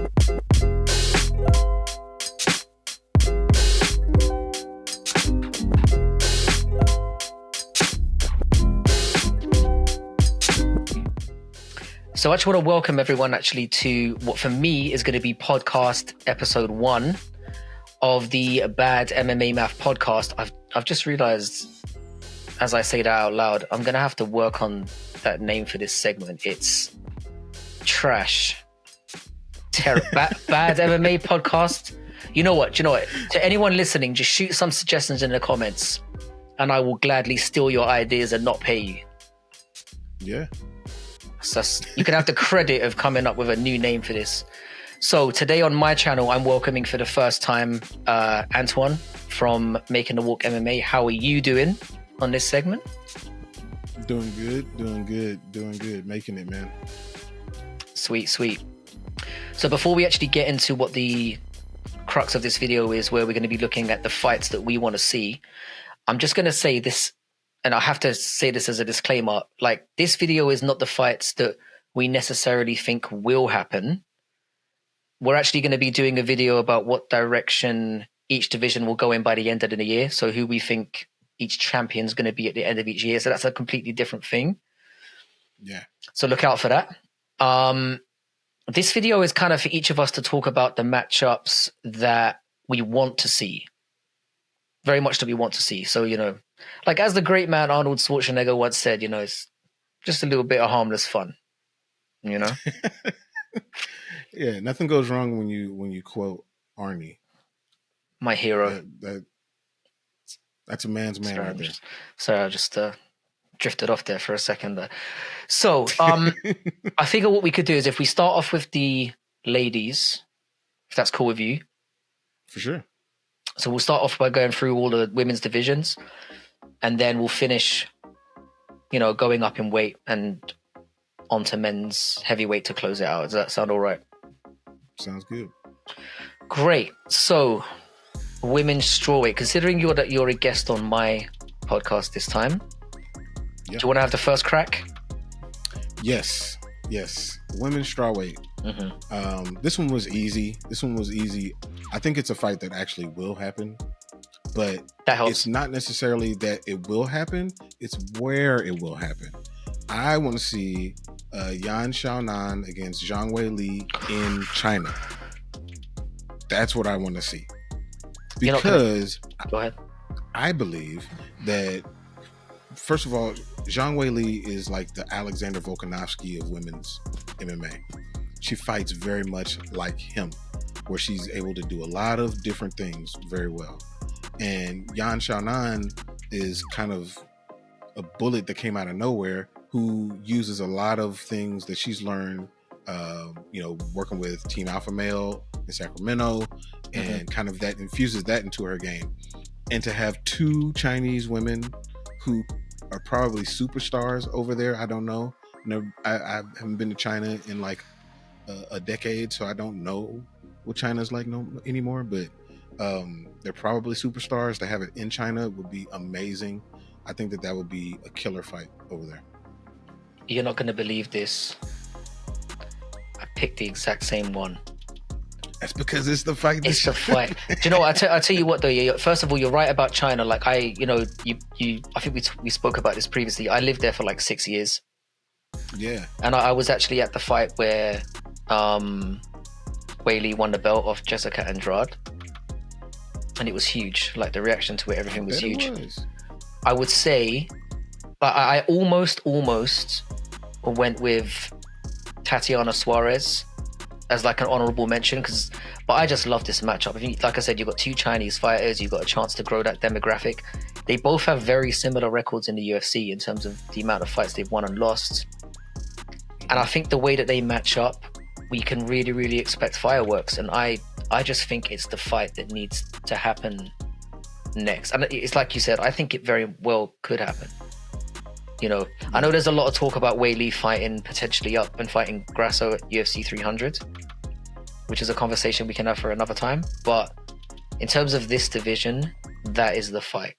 So I just want to welcome everyone actually to what for me is going to be podcast episode 1 of the Bad MMA Math podcast. I've just realized as I say that out loud, I'm going to have to work on that name for this segment. It's trash. Bad MMA podcast. You know what? To anyone listening, just shoot some suggestions in the comments and I will gladly steal your ideas and not pay you. Yeah. So you can have the credit of coming up with a new name for this. So today on my channel, I'm welcoming for the first time Antwyn from Making the Walk MMA. How are you doing on this segment? Doing good. Making it, man. Sweet. So before we actually get into what the crux of this video is, where we're going to be looking at the fights that we want to see, I'm just going to say this. And I have to say this as a disclaimer, like this video is not the fights that we necessarily think will happen. We're actually going to be doing a video about what direction each division will go in by the end of the year. So who we think each champion is going to be at the end of each year. So that's a completely different thing. Yeah. So look out for that. This video is kind of for each of us to talk about the matchups that we want to see. Very much that we want to see. So, like as the great man Arnold Schwarzenegger once said, it's just a little bit of harmless fun, Yeah, nothing goes wrong when you quote Arnie. My hero. That's a man's man right there. Sorry, I just drifted off there for a second there. So I figure what we could do is if we start off with the ladies, if that's cool with you. For sure. So we'll start off by going through all the women's divisions and then we'll finish, going up in weight and onto men's heavyweight to close it out. Does that sound all right? Sounds good. Great. So women's strawweight, considering you're a guest on my podcast this time, Do you want to have the first crack? Yes. Women's strawweight. Mm-hmm. This one was easy. I think it's a fight that actually will happen, but that helps. It's not necessarily that it will happen. It's where it will happen. I want to see Yan Xiaonan against Zhang Weili in China. That's what I want to see. Because Go ahead. I believe that, first of all, Zhang Weili is like the Alexander Volkanovski of women's MMA. She fights very much like him, where she's able to do a lot of different things very well. And Yan Xiaonan is kind of a bullet that came out of nowhere who uses a lot of things that she's learned, working with Team Alpha Male in Sacramento, and kind of that infuses that into her game. And to have two Chinese women who are probably superstars over there, I don't know. I haven't been to China in like a decade, so I don't know what China's like anymore, but they're probably superstars. To have it in China would be amazing. I think that would be a killer fight over there. You're not going to believe this. I picked the exact same one. That's because it's the fight. It's the fight. Do you know what? I tell you what though. First of all, you're right about China. Like I think we spoke about this previously. I lived there for like 6 years. Yeah. And I was actually at the fight where Weili won the belt off Jessica Andrade, and it was huge. Like the reaction to it, everything was huge. I would say, I almost went with Tatiana Suarez as like an honorable mention, but I just love this matchup. I think, like I said, you've got two Chinese fighters, you've got a chance to grow that demographic. They both have very similar records in the UFC in terms of the amount of fights they've won and lost. And I think the way that they match up, we can really, really expect fireworks. And I just think it's the fight that needs to happen next. And it's like you said, I think it very well could happen. I know there's a lot of talk about Weili fighting potentially up and fighting Grasso at UFC 300, which is a conversation we can have for another time. But in terms of this division, that is the fight.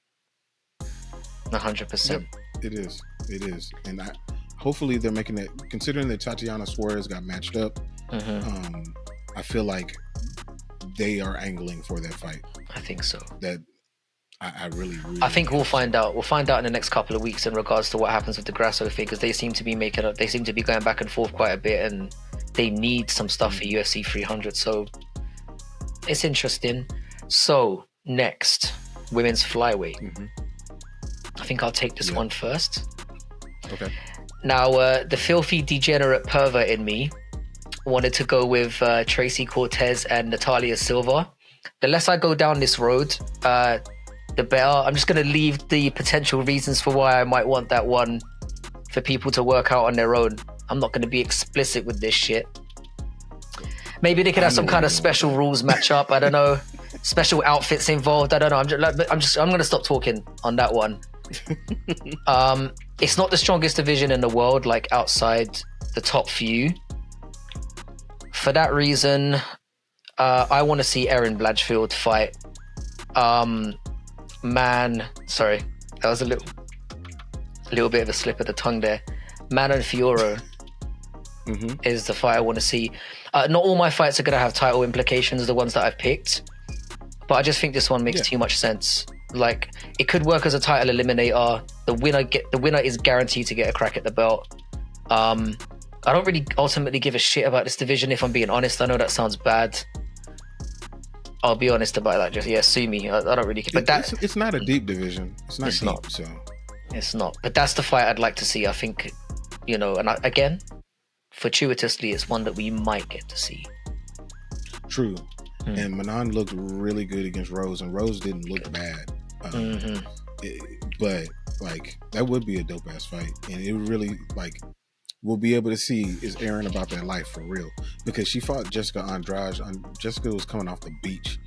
100%. Yep, it is. And hopefully they're making it, considering that Tatiana Suarez got matched up. I feel like they are angling for that fight. I think so. That I really I think we'll find out. We'll find out in the next couple of weeks in regards to what happens with the Grasso thing, because they seem to be they seem to be going back and forth quite a bit, and they need some stuff for UFC 300. So it's interesting. So next, women's flyweight. I think I'll take this one first. Okay. Now, the filthy degenerate pervert in me wanted to go with Tracy Cortez and Natalia Silva. The less I go down this road, the better. I'm just going to leave the potential reasons for why I might want that one for people to work out on their own. I'm not going to be explicit with this shit. Maybe they could have some kind of special rules match up. I don't know. Special outfits involved. I don't know. I'm going to stop talking on that one. It's not the strongest division in the world, like outside the top few. For that reason, I want to see Erin Blanchfield fight. Sorry, that was a little bit of a slip of the tongue there. Manon Fiorot is the fight I want to see. Not all my fights are going to have title implications, the ones that I've picked, but I just think this one makes too much sense. Like, it could work as a title eliminator. The winner is guaranteed to get a crack at the belt. I don't really ultimately give a shit about this division, if I'm being honest. I know that sounds bad. I'll be honest about that. Just sue me. I don't really care. But it's not a deep division. It's not deep. So it's not. But that's the fight I'd like to see. I think, and again, fortuitously, it's one that we might get to see. True. And Manon looked really good against Rose, and Rose didn't look bad. But like, that would be a dope ass fight, and it really, like, we'll be able to see, is Erin about that life for real? Because she fought Jessica Andrade. Jessica was coming off the beach,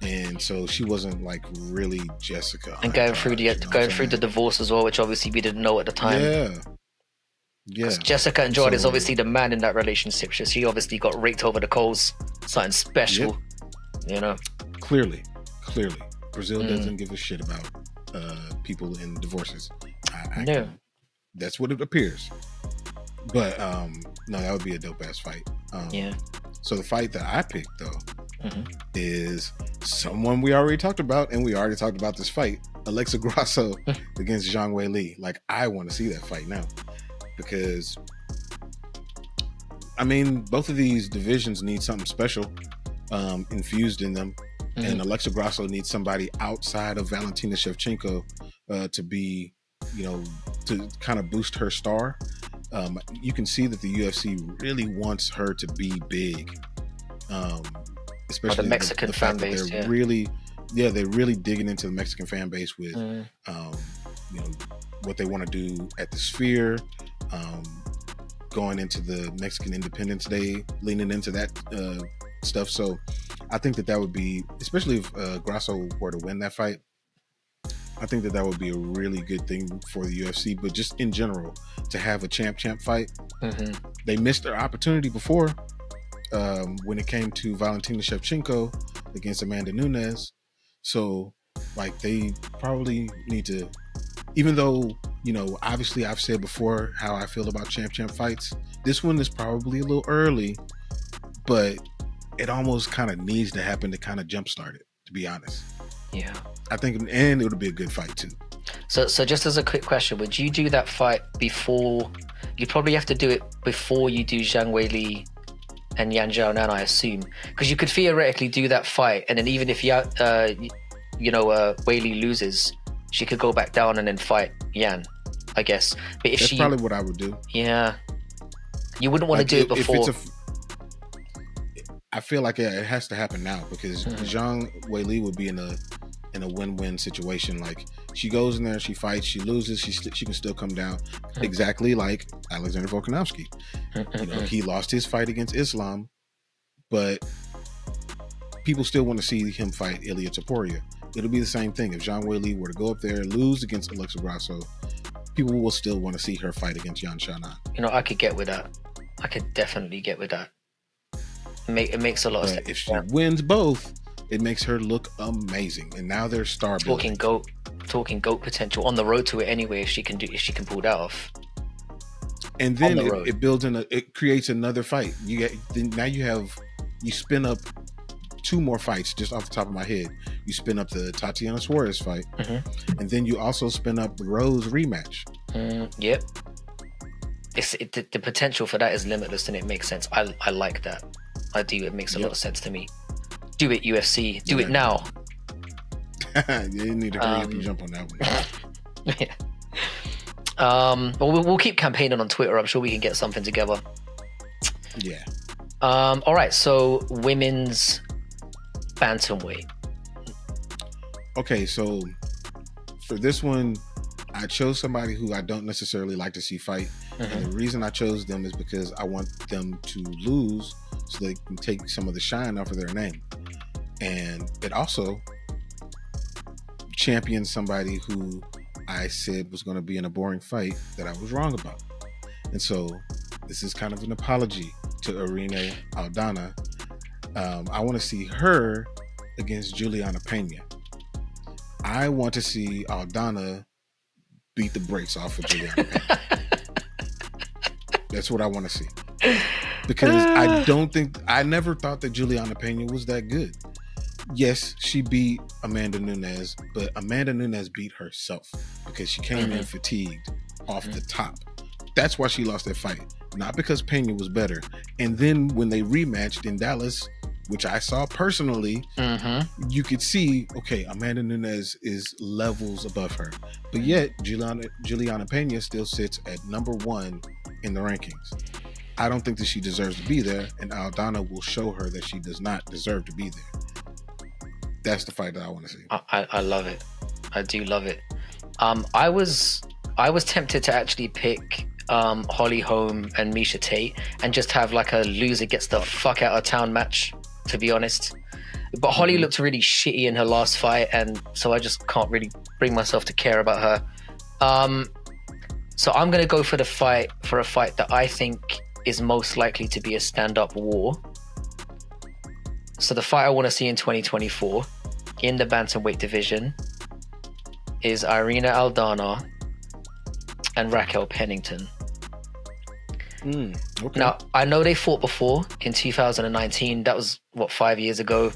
and so she wasn't like really Jessica. And going through the divorce as well, which obviously we didn't know at the time. Yeah. Jessica Andrade is obviously the man in that relationship. She obviously got raked over the coals. Something special, Clearly, Brazil doesn't give a shit about people in divorces. No, that's what it appears. But no, that would be a dope ass fight. So the fight that I picked though is someone we already talked about, and we already talked about this fight: Alexa Grasso against Zhang Weili. Like, I want to see that fight now, because I mean, both of these divisions need something special infused in them, and Alexa Grasso needs somebody outside of Valentina Shevchenko to be, to kind of boost her star. You can see that the UFC really wants her to be big, especially the Mexican fan base. They're really digging into the Mexican fan base with, what they want to do at the Sphere, going into the Mexican Independence Day, leaning into that stuff. So I think that would be, especially if Grasso were to win that fight, I think that would be a really good thing for the UFC. But just in general, to have a champ fight, they missed their opportunity before when it came to Valentina Shevchenko against Amanda Nunes. So, like, they probably need to, even though, obviously I've said before how I feel about champ fights, this one is probably a little early, but it almost kind of needs to happen to kind of jumpstart it, to be honest. Yeah. I think, and it would be a good fight too. So just as a quick question, would you do that fight before? You'd probably have to do it before you do Zhang Weili and Yan Xiaonan, I assume, because you could theoretically do that fight, and then even if Weili loses, she could go back down and then fight Yan, I guess. But if that's probably what I would do. Yeah, you wouldn't want to do it before. I feel like it has to happen now, because Zhang Weili would be in a win-win situation. Like, she goes in there, she fights, she loses, she can still come down, exactly like Alexander Volkanovski. He lost his fight against Islam, but people still want to see him fight Ilia Topuria. It'll be the same thing if Zhang Weili were to go up there and lose against Alexa Grasso. People will still want to see her fight against Yan Xiaonan. I could get with that. I could definitely get with that. It makes a lot of sense. If she wins both, it makes her look amazing, and now they're star building. Talking goat potential on the road to it anyway. If she can pull that off, and then it builds in it creates another fight. Now you have you spin up 2 more fights just off the top of my head. You spin up the Tatiana Suarez fight, and then you also spin up the Rose rematch. Yep. The potential for that is limitless, and it makes sense. I like that. I do. It makes a lot of sense to me. Do it, UFC. Do it now. You need to hurry up and jump on that one. Yeah. But we'll keep campaigning on Twitter. I'm sure we can get something together. Yeah. All right. So women's bantamweight. Okay, so for this one, I chose somebody who I don't necessarily like to see fight. And the reason I chose them is because I want them to lose so they can take some of the shine off of their name. And it also champions somebody who I said was going to be in a boring fight that I was wrong about. And so this is kind of an apology to Irene Aldana. I want to see her against Juliana Pena. I want to see Aldana beat the brakes off of Juliana Pena. That's what I want to see. Because I never thought that Juliana Pena was that good. Yes, she beat Amanda Nunes, but Amanda Nunes beat herself because she came in fatigued off the top. That's why she lost that fight. Not because Pena was better. And then when they rematched in Dallas, which I saw personally, you could see, okay, Amanda Nunes is levels above her. But yet, Juliana Pena still sits at number 1 in the rankings. I don't think that she deserves to be there, and Aldana will show her that she does not deserve to be there. That's the fight that I want to see. I love it. I do love it. I was tempted to actually pick Holly Holm and Miesha Tate and just have like a loser gets the fuck out of town match, to be honest. But Holly looked really shitty in her last fight, and so I just can't really bring myself to care about her. So I'm going to go for a fight that I think is most likely to be a stand-up war. So the fight I want to see in 2024 in the bantamweight division is Irina Aldana and Raquel Pennington. Okay. Now, I know they fought before in 2019. That was, 5 years ago?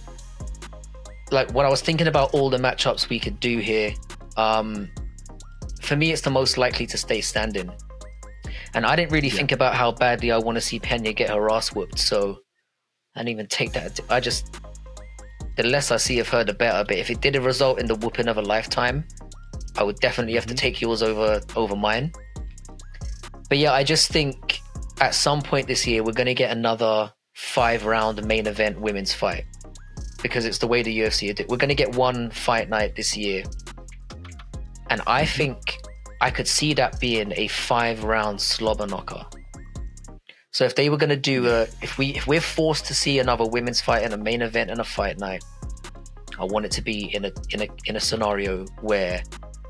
Like, when I was thinking about all the matchups we could do here, for me, it's the most likely to stay standing. And I didn't really think about how badly I want to see Pena get her ass whooped, so I didn't even take that. The less I see of her, the better. But if it did result in the whooping of a lifetime, I would definitely have to take yours over mine. But yeah, I just think at some point this year, we're going to get another 5-round main event women's fight. Because it's the way the UFC did. We're going to get one fight night this year. And I think I could see that being a 5-round slobber knocker. So if they were going to do if we're forced to see another women's fight in a main event and a fight night, I want it to be in a scenario where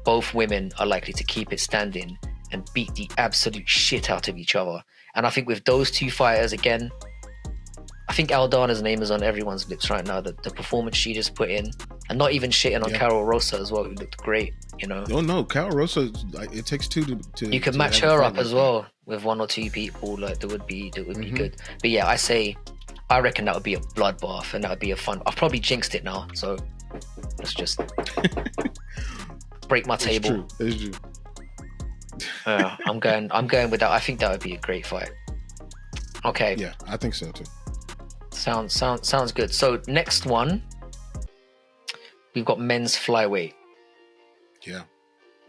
both women are likely to keep it standing and beat the absolute shit out of each other. And I think with those two fighters, again, I think Aldana's name is on everyone's lips right now. The performance she just put in, and not even shitting on Carol Rosa as well, who looked great, you know. Oh no, Carol Rosa, it takes 2 to you can match her up as well with 1 or 2 people, like that would be good. But yeah, I reckon that would be a bloodbath, and that would be a fun. I've probably jinxed it now, so let's just break my table. It's true. I'm going with that. I think that would be a great fight. Okay. Yeah, I think so too. Sounds good. So next one, we've got men's flyweight. Yeah.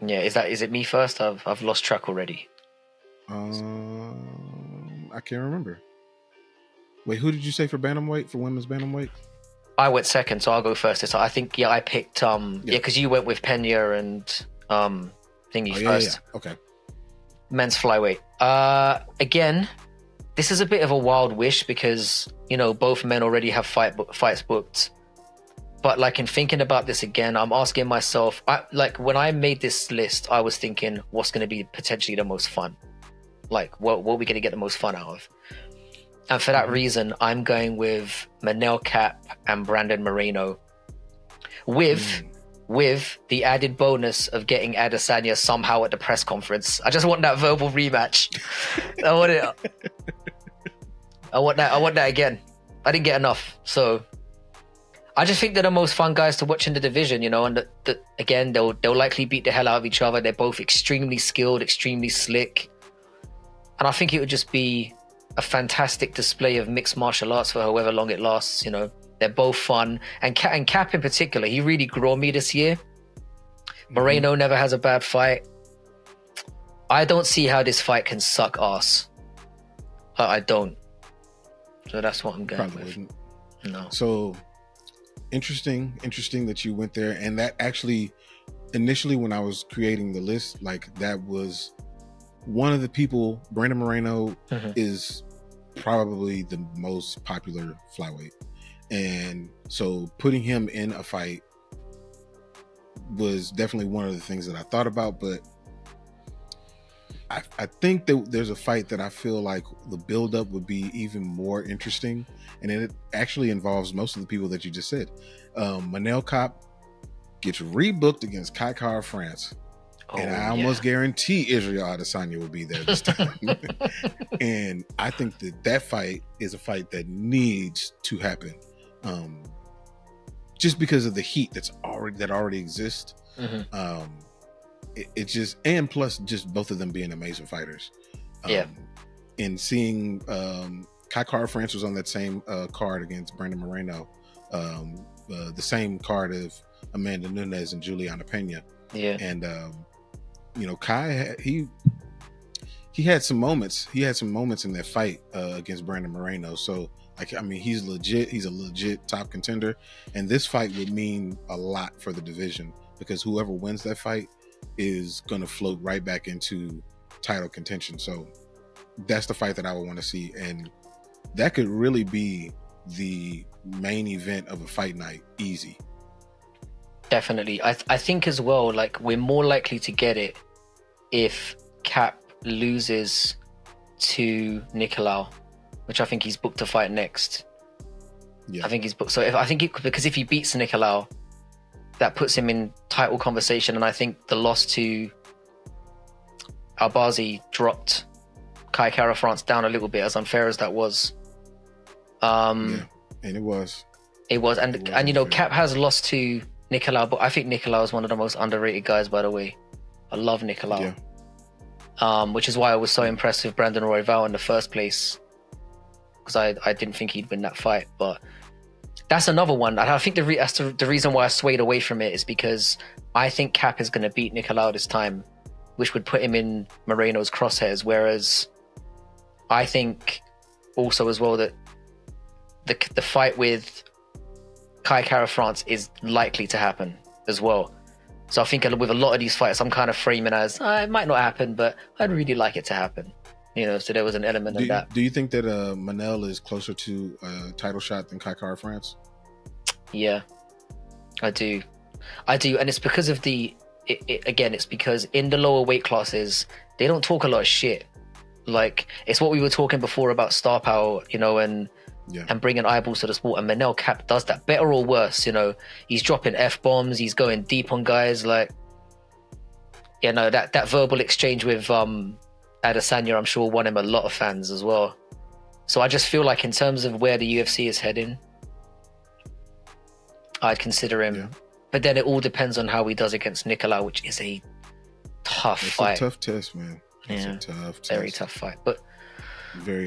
Is it me first? I've lost track already. I can't remember. Wait, who did you say for bantamweight, for women's bantamweight? I went second, so I'll go first. So I think I picked because you went with Pena and thingy first. Yeah. Okay. Men's flyweight. Again, this is a bit of a wild wish because, you know, both men already have fights booked. But like in thinking about this again, I'm asking myself, when I made this list, I was thinking, what's going to be potentially the most fun? Like, what are we going to get the most fun out of? And for that reason, I'm going with Manel Kape and Brandon Moreno with the added bonus of getting Adesanya somehow at the press conference. I just want that verbal rematch. I want that again. I didn't get enough. So I just think they're the most fun guys to watch in the division, you know, and again, they'll likely beat the hell out of each other. They're both extremely skilled, extremely slick. And I think it would just be a fantastic display of mixed martial arts for however long it lasts, you know. They're both fun. And Cap in particular, he really grew on me this year. Moreno never has a bad fight. I don't see how this fight can suck ass. I don't. So that's what I'm going Probably with. wouldn't. No. So interesting that you went there. And that actually, initially when I was creating the list, like that was one of the people. Brandon Moreno is probably the most popular flyweight. And so putting him in a fight was definitely one of the things that I thought about, but I think that there's a fight that I feel like the buildup would be even more interesting, and it actually involves most of the people that you just said. Manel Kape gets rebooked against Kai Kara France, and I almost guarantee Israel Adesanya will be there this time. And I think that fight is a fight that needs to happen, just because of the heat that already exists. It just, and plus just both of them being amazing fighters. And seeing Kai Kara France was on that same card against Brandon Moreno, the same card of Amanda Nunes and Juliana Pena. And you know, Kai, he had some moments. He had some moments in that fight against Brandon Moreno. So like, I mean, he's legit. He's a legit top contender, and this fight would mean a lot for the division, because whoever wins that fight is going to float right back into title contention. So that's the fight that I would want to see, and that could really be the main event of a fight night. Easy. Definitely. I think as well, like, we're more likely to get it if Cap loses to Nicolau, which I think he's booked to fight next. I think he's booked. So because if he beats Nicolau, that puts him in title conversation, and I think the loss to Albazi dropped Kai Kara France down a little bit, as unfair as that was. And it was. And you know, Cap has lost to Nicolau, but I think Nicolau is one of the most underrated guys, by the way. I love Nicolau. Which is why I was so impressed with Brandon Royval in the first place, because I didn't think he'd win that fight. But that's another one. I think the reason why I swayed away from it is because I think Cap is going to beat Nicolau this time, which would put him in Moreno's crosshairs. Whereas I think also as well that the fight with Kai Kara France is likely to happen as well. So I think with a lot of these fights, I'm kind of framing as it might not happen, but I'd really like it to happen. You know, so there was an element of that. Do you think that Manel is closer to a title shot than Kai Kara France? Yeah, I do, and it's because of it's because in the lower weight classes they don't talk a lot of shit. Like, it's what we were talking before about star power, you know, and bringing eyeballs to the sport. And Manel Kape does that, better or worse. You know, he's dropping F-bombs, he's going deep on guys. Like, you know, that verbal exchange with Adesanya, I'm sure, won him a lot of fans as well. So I just feel like in terms of where the UFC is heading, I'd consider him. But then it all depends on how he does against Nicolau, which is a tough fight. It's a tough test, man. It's a tough test. Very tough fight. But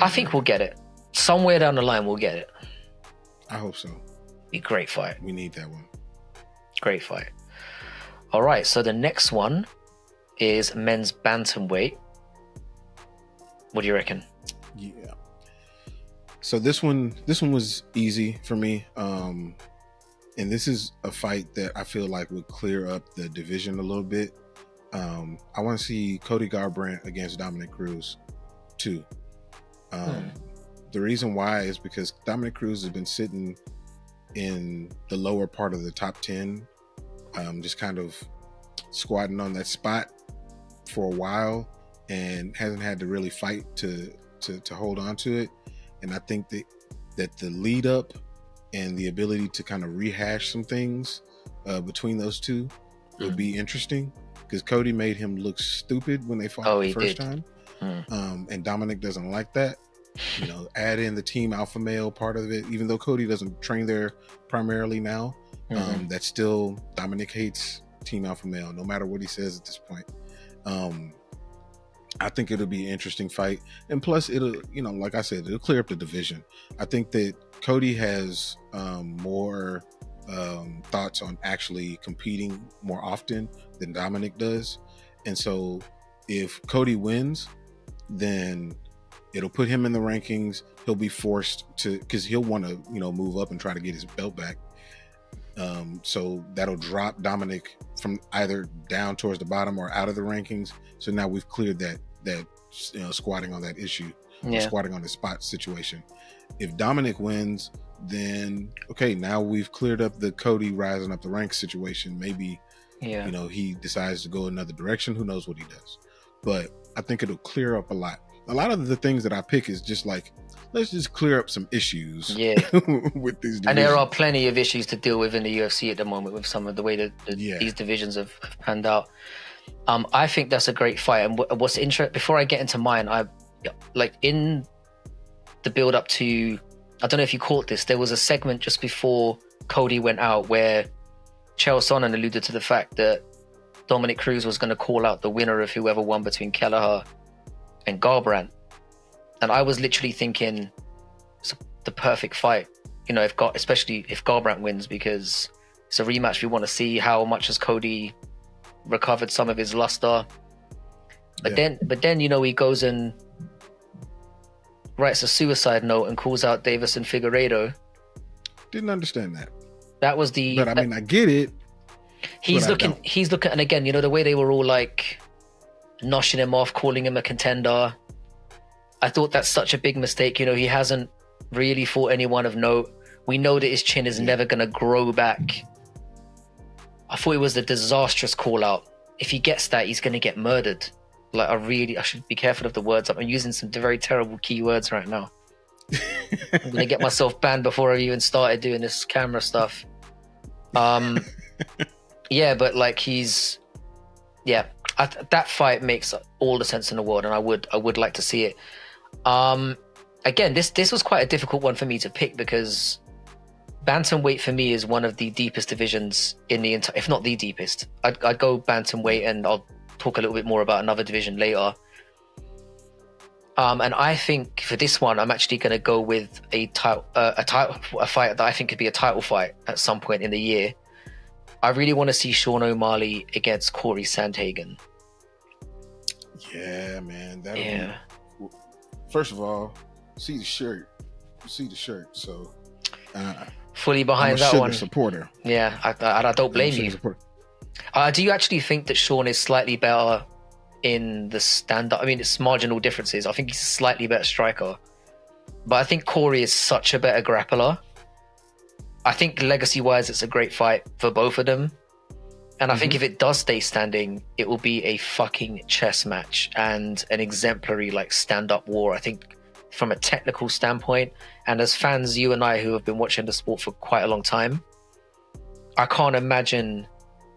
I think we'll get it. Somewhere down the line, we'll get it. I hope so. Be a great fight. We need that one. Great fight. All right, so the next one is men's bantamweight. What do you reckon? Yeah. So this one was easy for me. And this is a fight that I feel like would clear up the division a little bit. I want to see Cody Garbrandt against Dominic Cruz too. The reason why is because Dominic Cruz has been sitting in the lower part of the top 10, just kind of squatting on that spot for a while, and hasn't had to really fight to hold on to it. And I think that the lead up and the ability to kind of rehash some things between those two would be interesting, because Cody made him look stupid when they fought the first time. And Dominic doesn't like that. You know, add in the team alpha male part of it. Even though Cody doesn't train there primarily now, that still Dominic hates team alpha male, no matter what he says at this point. I think it'll be an interesting fight, and plus it'll, you know, like I said, it'll clear up the division. I think that Cody has more thoughts on actually competing more often than Dominic does, and so if Cody wins, then it'll put him in the rankings. He'll be forced to, because he'll want to, you know, move up and try to get his belt back. So that'll drop Dominic from either down towards the bottom or out of the rankings. So now we've cleared that you know, squatting on that issue, squatting on the spot situation. If Dominic wins, then okay, now we've cleared up the Cody rising up the ranks situation. Maybe you know, he decides to go another direction. Who knows what he does? But I think it'll clear up a lot. A lot of the things that I pick is just like, let's just clear up some issues with these divisions. And there are plenty of issues to deal with in the UFC at the moment with some of the way that these divisions have panned out. I think that's a great fight. And what's interesting, before I get into mine, I like in the build up to, I don't know if you caught this, there was a segment just before Cody went out where Chael Sonnen alluded to the fact that Dominic Cruz was going to call out the winner of whoever won between Kelleher and Garbrandt. And I was literally thinking it's the perfect fight, you know, especially if Garbrandt wins, because it's a rematch. We want to see how much has Cody recovered some of his luster. But then, you know, he goes and writes a suicide note and calls out Davison Figueiredo. Didn't understand that. That was the. But I mean, I get it. He's looking, and again, you know, the way they were all like noshing him off, calling him a contender. I thought that's such a big mistake. You know, he hasn't really fought anyone of note. We know that his chin is never going to grow back. I thought it was a disastrous call out. If he gets that, he's going to get murdered. Like, I should be careful of the words. I'm using some very terrible keywords right now. I'm going to get myself banned before I even started doing this camera stuff. Yeah, but like that fight makes all the sense in the world, and I would like to see it. Again, this was quite a difficult one for me to pick, because Bantamweight for me is one of the deepest divisions in the entire, if not the deepest. I'd go Bantamweight, and I'll talk a little bit more about another division later. And I think for this one, I'm actually going to go with a fight that I think could be a title fight at some point in the year. I really want to see Sean O'Malley against Corey Sandhagen. Yeah, man. First of all, see the shirt. So fully behind I'm a that one. Supporter. Yeah, I don't blame you. Do you actually think that Sean is slightly better in the stand-up? I mean, it's marginal differences. I think he's a slightly better striker, but I think Corey is such a better grappler. I think legacy-wise, it's a great fight for both of them. And I think if it does stay standing, it will be a fucking chess match and an exemplary like stand-up war. I think from a technical standpoint, and as fans, you and I who have been watching the sport for quite a long time, I can't imagine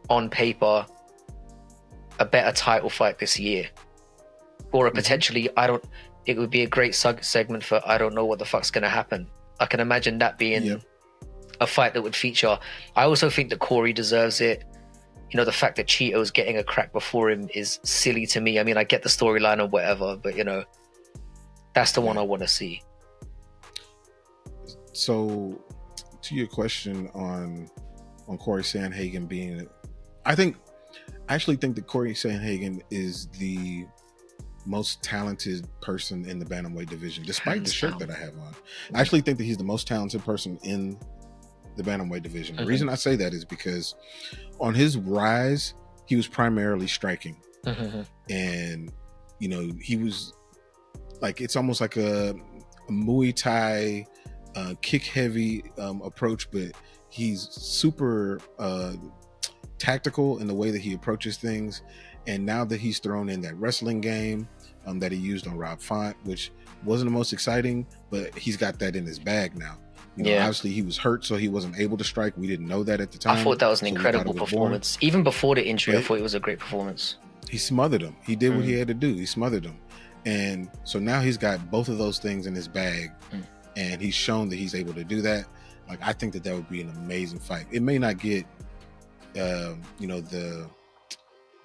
on paper a better title fight this year. Or a potentially, it would be a great segment for I don't know what the fuck's going to happen. I can imagine that being a fight that would feature. I also think that Corey deserves it. You know, the fact that Cheeto's getting a crack before him is silly to me. I mean, I get the storyline or whatever, but you know, that's the one I want to see. So, to your question on Corey Sandhagen being, I actually think that Corey Sandhagen is the most talented person in the Bantamweight division, despite the shirt that I have on. I actually think that he's the most talented person in the Bantamweight division. The reason I say that is because on his rise, he was primarily striking. And, you know, he was like, it's almost like a Muay Thai kick heavy approach, but he's super tactical in the way that he approaches things. And now that he's thrown in that wrestling game that he used on Rob Font, which wasn't the most exciting, but he's got that in his bag now. You know, obviously he was hurt, so he wasn't able to strike. We didn't know that at the time. I thought that was an incredible performance. Even before the injury, I thought it was a great performance. He smothered him. He did what he had to do. He smothered him. And so now he's got both of those things in his bag, and he's shown that he's able to do that. Like, I think that would be an amazing fight. It may not get, the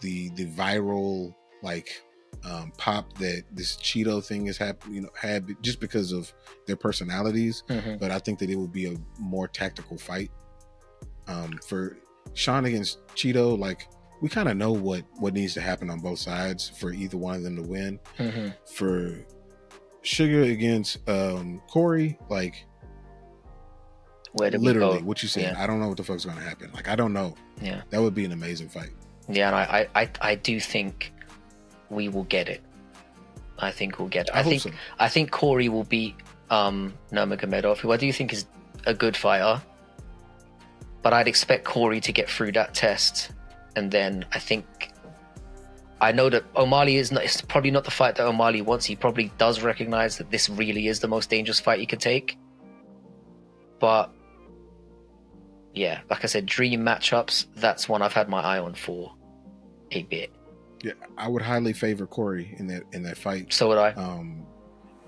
viral pop that this Cheeto thing has had just because of their personalities. But I think that it would be a more tactical fight. For Sean against Cheeto, like, we kind of know what needs to happen on both sides for either one of them to win. For Sugar against Corey, like, where do literally we go? What you said, I don't know what the fuck's gonna happen. Like, I don't know. Yeah, that would be an amazing fight. Yeah, and I do think we will get it. I think we'll get it. I think Corey will beat Nurmagomedov, who I do think is a good fighter, but I'd expect Corey to get through that test. And then I know that O'Malley it's probably not the fight that O'Malley wants. He probably does recognize that this really is the most dangerous fight he could take. But yeah, like I said, dream matchups, that's one I've had my eye on for a bit. Yeah, I would highly favor Corey in that fight. So would I.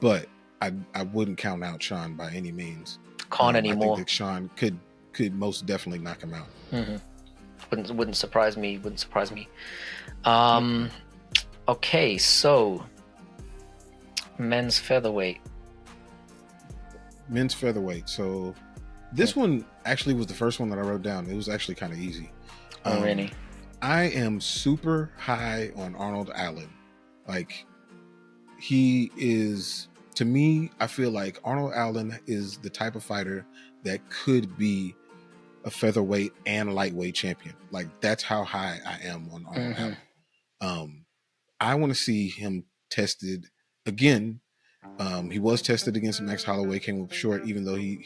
But I wouldn't count out Sean by any means. Can't anymore. I think that Sean could most definitely knock him out. Wouldn't surprise me. Okay, so men's featherweight. So this one actually was the first one that I wrote down. It was actually kind of easy. Oh, really? I am super high on Arnold Allen. Like, he is, to me, I feel like Arnold Allen is the type of fighter that could be a featherweight and lightweight champion. Like, that's how high I am on Arnold Allen. I want to see him tested again. He was tested against Max Holloway, came up short, even though he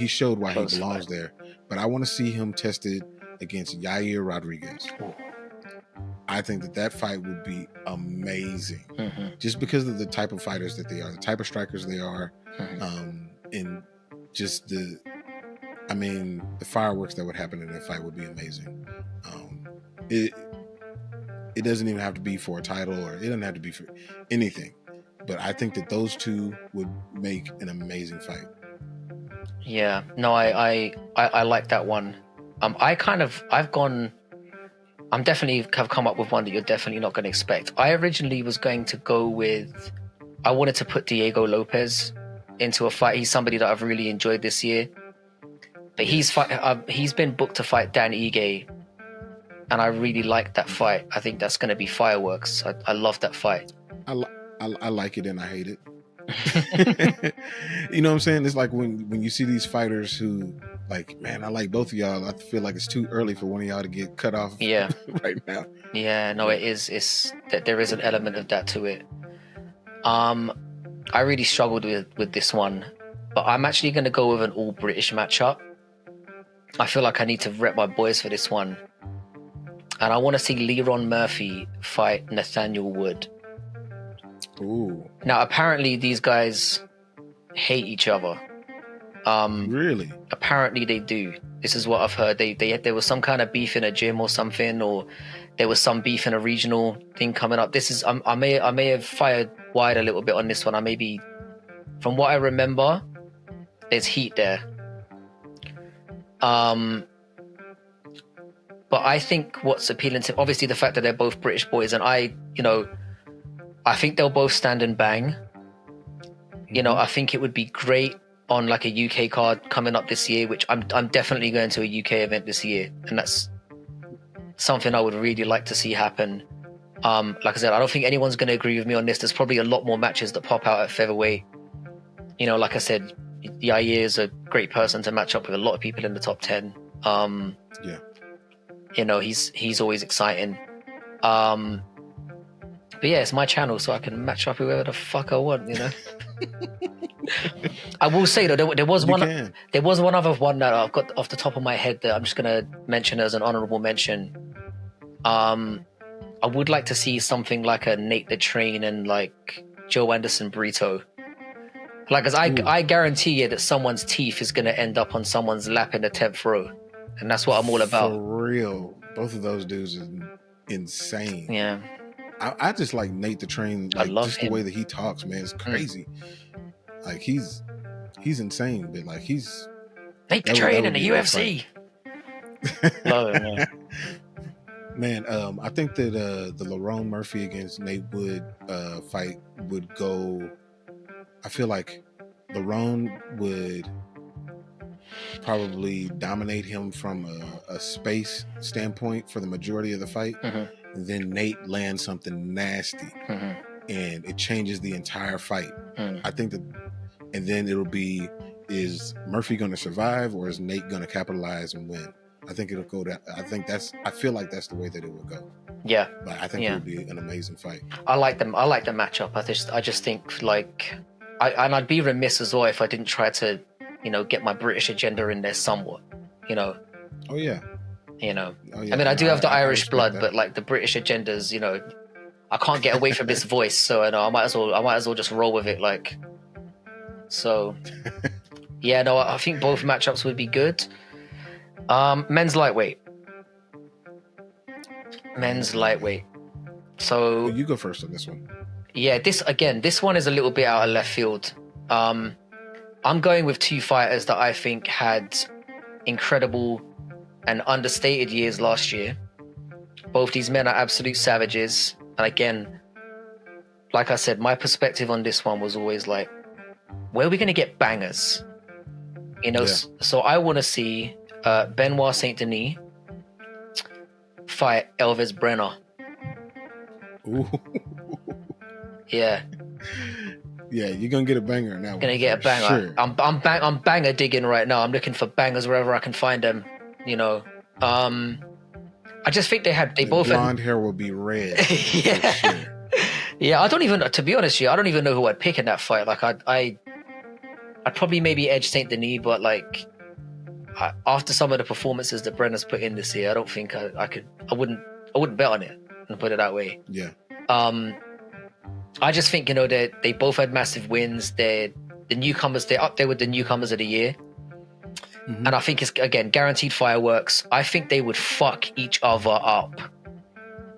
showed why he belongs there. But I want to see him tested against Yair Rodriguez. I think that fight would be amazing, just because of the type of fighters that they are, the type of strikers they are, and just the fireworks that would happen in that fight would be amazing. It doesn't even have to be for a title, or it doesn't have to be for anything. But I think that those two would make an amazing fight. Yeah, no, I like that one. I'm definitely have come up with one that you're definitely not going to expect. I originally was going to go with, I wanted to put Diego Lopez into a fight. He's somebody that I've really enjoyed this year. But he's been booked to fight Dan Ige, and I really like that fight. I think that's going to be fireworks. I love that fight. I like it and I hate it. You know what I'm saying? It's like when you see these fighters who, like, man, I like both of y'all. I feel like it's too early for one of y'all to get cut off. Yeah. Right now. Yeah, no, it is. It's that there is an element of that to it. I really struggled with this one, but I'm actually going to go with an all British matchup. I feel like I need to rep my boys for this one, and I want to see Leron Murphy fight Nathaniel Wood. Ooh. Now, apparently, these guys hate each other. Really? Apparently, they do. This is what I've heard. There was some kind of beef in a gym or something, or there was some beef in a regional thing coming up. This is I may have fired wide a little bit on this one. I may be, from what I remember, there's heat there. But I think what's appealing to, obviously, the fact that they're both British boys, and I think they'll both stand and bang. I think it would be great on like a UK card coming up this year, which I'm definitely going to a UK event this year, and that's something I would really like to see happen. Like I said, I don't think anyone's going to agree with me on this. There's probably a lot more matches that pop out at featherweight. Like I said, Yair is a great person to match up with a lot of people in the top 10. Yeah. He's always exciting. But yeah, it's my channel, so I can match up whoever the fuck I want, I will say though, there was one other one that I've got off the top of my head that I'm just gonna mention as an honorable mention. I would like to see something like a Nate the Train and like Joe Anderson Brito. Like, cause I guarantee you that someone's teeth is gonna end up on someone's lap in the 10th row, and that's what I'm all about. For real, both of those dudes are insane. Yeah. I just like Nate the Train. I Like love just him. the way that he talks, man, it's crazy. Like he's insane, but like he's Nate the Train in the be a good fight. UFC. Love him, man. Man, I think that the Lerone Murphy against Nate Wood fight would go. I feel like Lerone would probably dominate him from a space standpoint for the majority of the fight. And then Nate lands something nasty, and it changes the entire fight. I think that, and then it'll be, is Murphy going to survive, or is Nate going to capitalize and win? I think it'll go that. I feel like that's the way that it would go. Yeah, but I think it would be an amazing fight. I like them. I like the matchup. I just think like, I'd be remiss as well if I didn't try to, get my British agenda in there somewhat. Oh yeah. I mean, I do have the Irish blood, but like the British agendas, I can't get away from this voice, so I might as well just roll with it. Like, so yeah, no, I think both matchups would be good. Men's lightweight. So you go first on this one. Yeah, this one is a little bit out of left field. I'm going with two fighters that I think had incredible and understated years last year. Both these men are absolute savages. And again, like I said, my perspective on this one was always like, where are we going to get bangers? So I want to see Benoit Saint Denis fight Elvis Brenner. Ooh. Yeah. Yeah, you're gonna get a banger now. Gonna get a banger. Sure. I'm banger digging right now. I'm looking for bangers wherever I can find them. I just think they both blonde hair will be red. Yeah. Sure. Yeah, I don't even, to be honest, I don't even know who I'd pick in that fight. Like I'd probably maybe edge Saint Denis, but like after some of the performances that Brenner's put in this year, I don't think I wouldn't bet on it, and put it that way. Yeah. I just think, they both had massive wins. They're the newcomers. They're up there with the newcomers of the year. And I think it's, again, guaranteed fireworks. I think they would fuck each other up.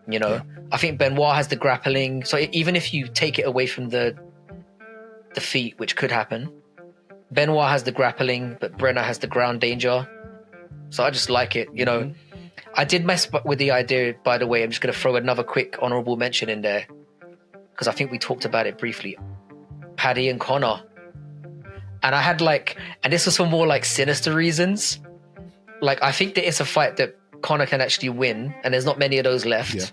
Yeah. I think Benoit has the grappling. So even if you take it away from the feet, which could happen, Benoit has the grappling, but Brenner has the ground danger. So I just like it. I did mess with the idea, by the way. I'm just going to throw another quick honorable mention in there, because I think we talked about it briefly. Paddy and Conor. And I had and this was for more sinister reasons. Like, I think that it's a fight that Conor can actually win, and there's not many of those left. Yeah.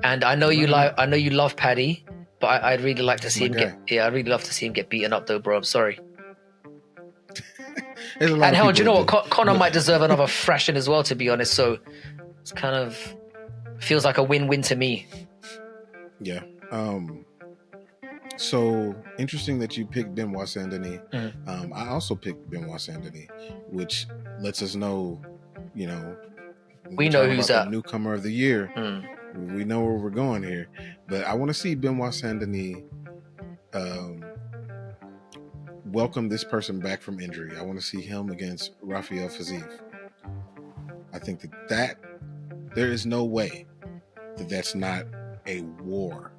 And I know you love Paddy, but I'd really like to see him I'd really love to see him get beaten up though, bro. I'm sorry. And hell, do you know what? Conor might deserve another thrashing as well, to be honest. So it's kind of feels like a win-win to me. Yeah. So interesting that you picked Benoit Saint Denis. I also picked Benoit Saint Denis, which lets us know, we know who's up. Newcomer of the year. We know where we're going here, but I want to see Benoit Saint Denis welcome this person back from injury. I want to see him against Rafael Fiziev. I think that there is no way that that's not a war.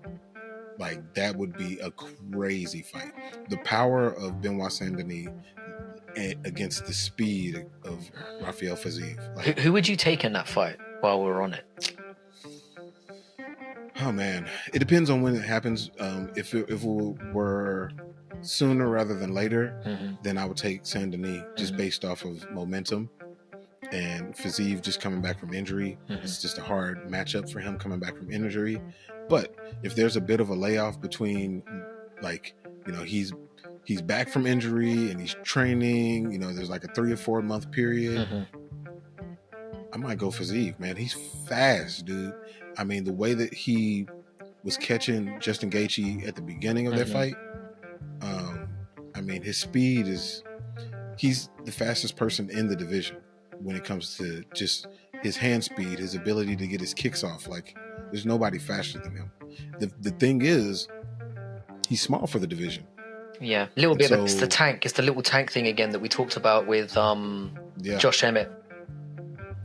Like, that would be a crazy fight. The power of Benoit Saint Denis against the speed of Rafael Fiziev. Who would you take in that fight while we're on it? Oh man, it depends on when it happens. If it were sooner rather than later, then I would take Saint Denis, just based off of momentum. And Fiziev just coming back from injury. It's just a hard matchup for him coming back from injury. But if there's a bit of a layoff between, he's back from injury and he's training, there's like a 3 or 4 month period, I might go Fiziev, man. He's fast, dude. I mean, the way that he was catching Justin Gaethje at the beginning of that fight, I mean, his speed he's the fastest person in the division when it comes to just his hand speed, his ability to get his kicks off. Like, there's nobody faster than him. The thing is, he's small for the division. Yeah, a little bit. So, it's the tank. It's the little tank thing again that we talked about with Josh Emmett.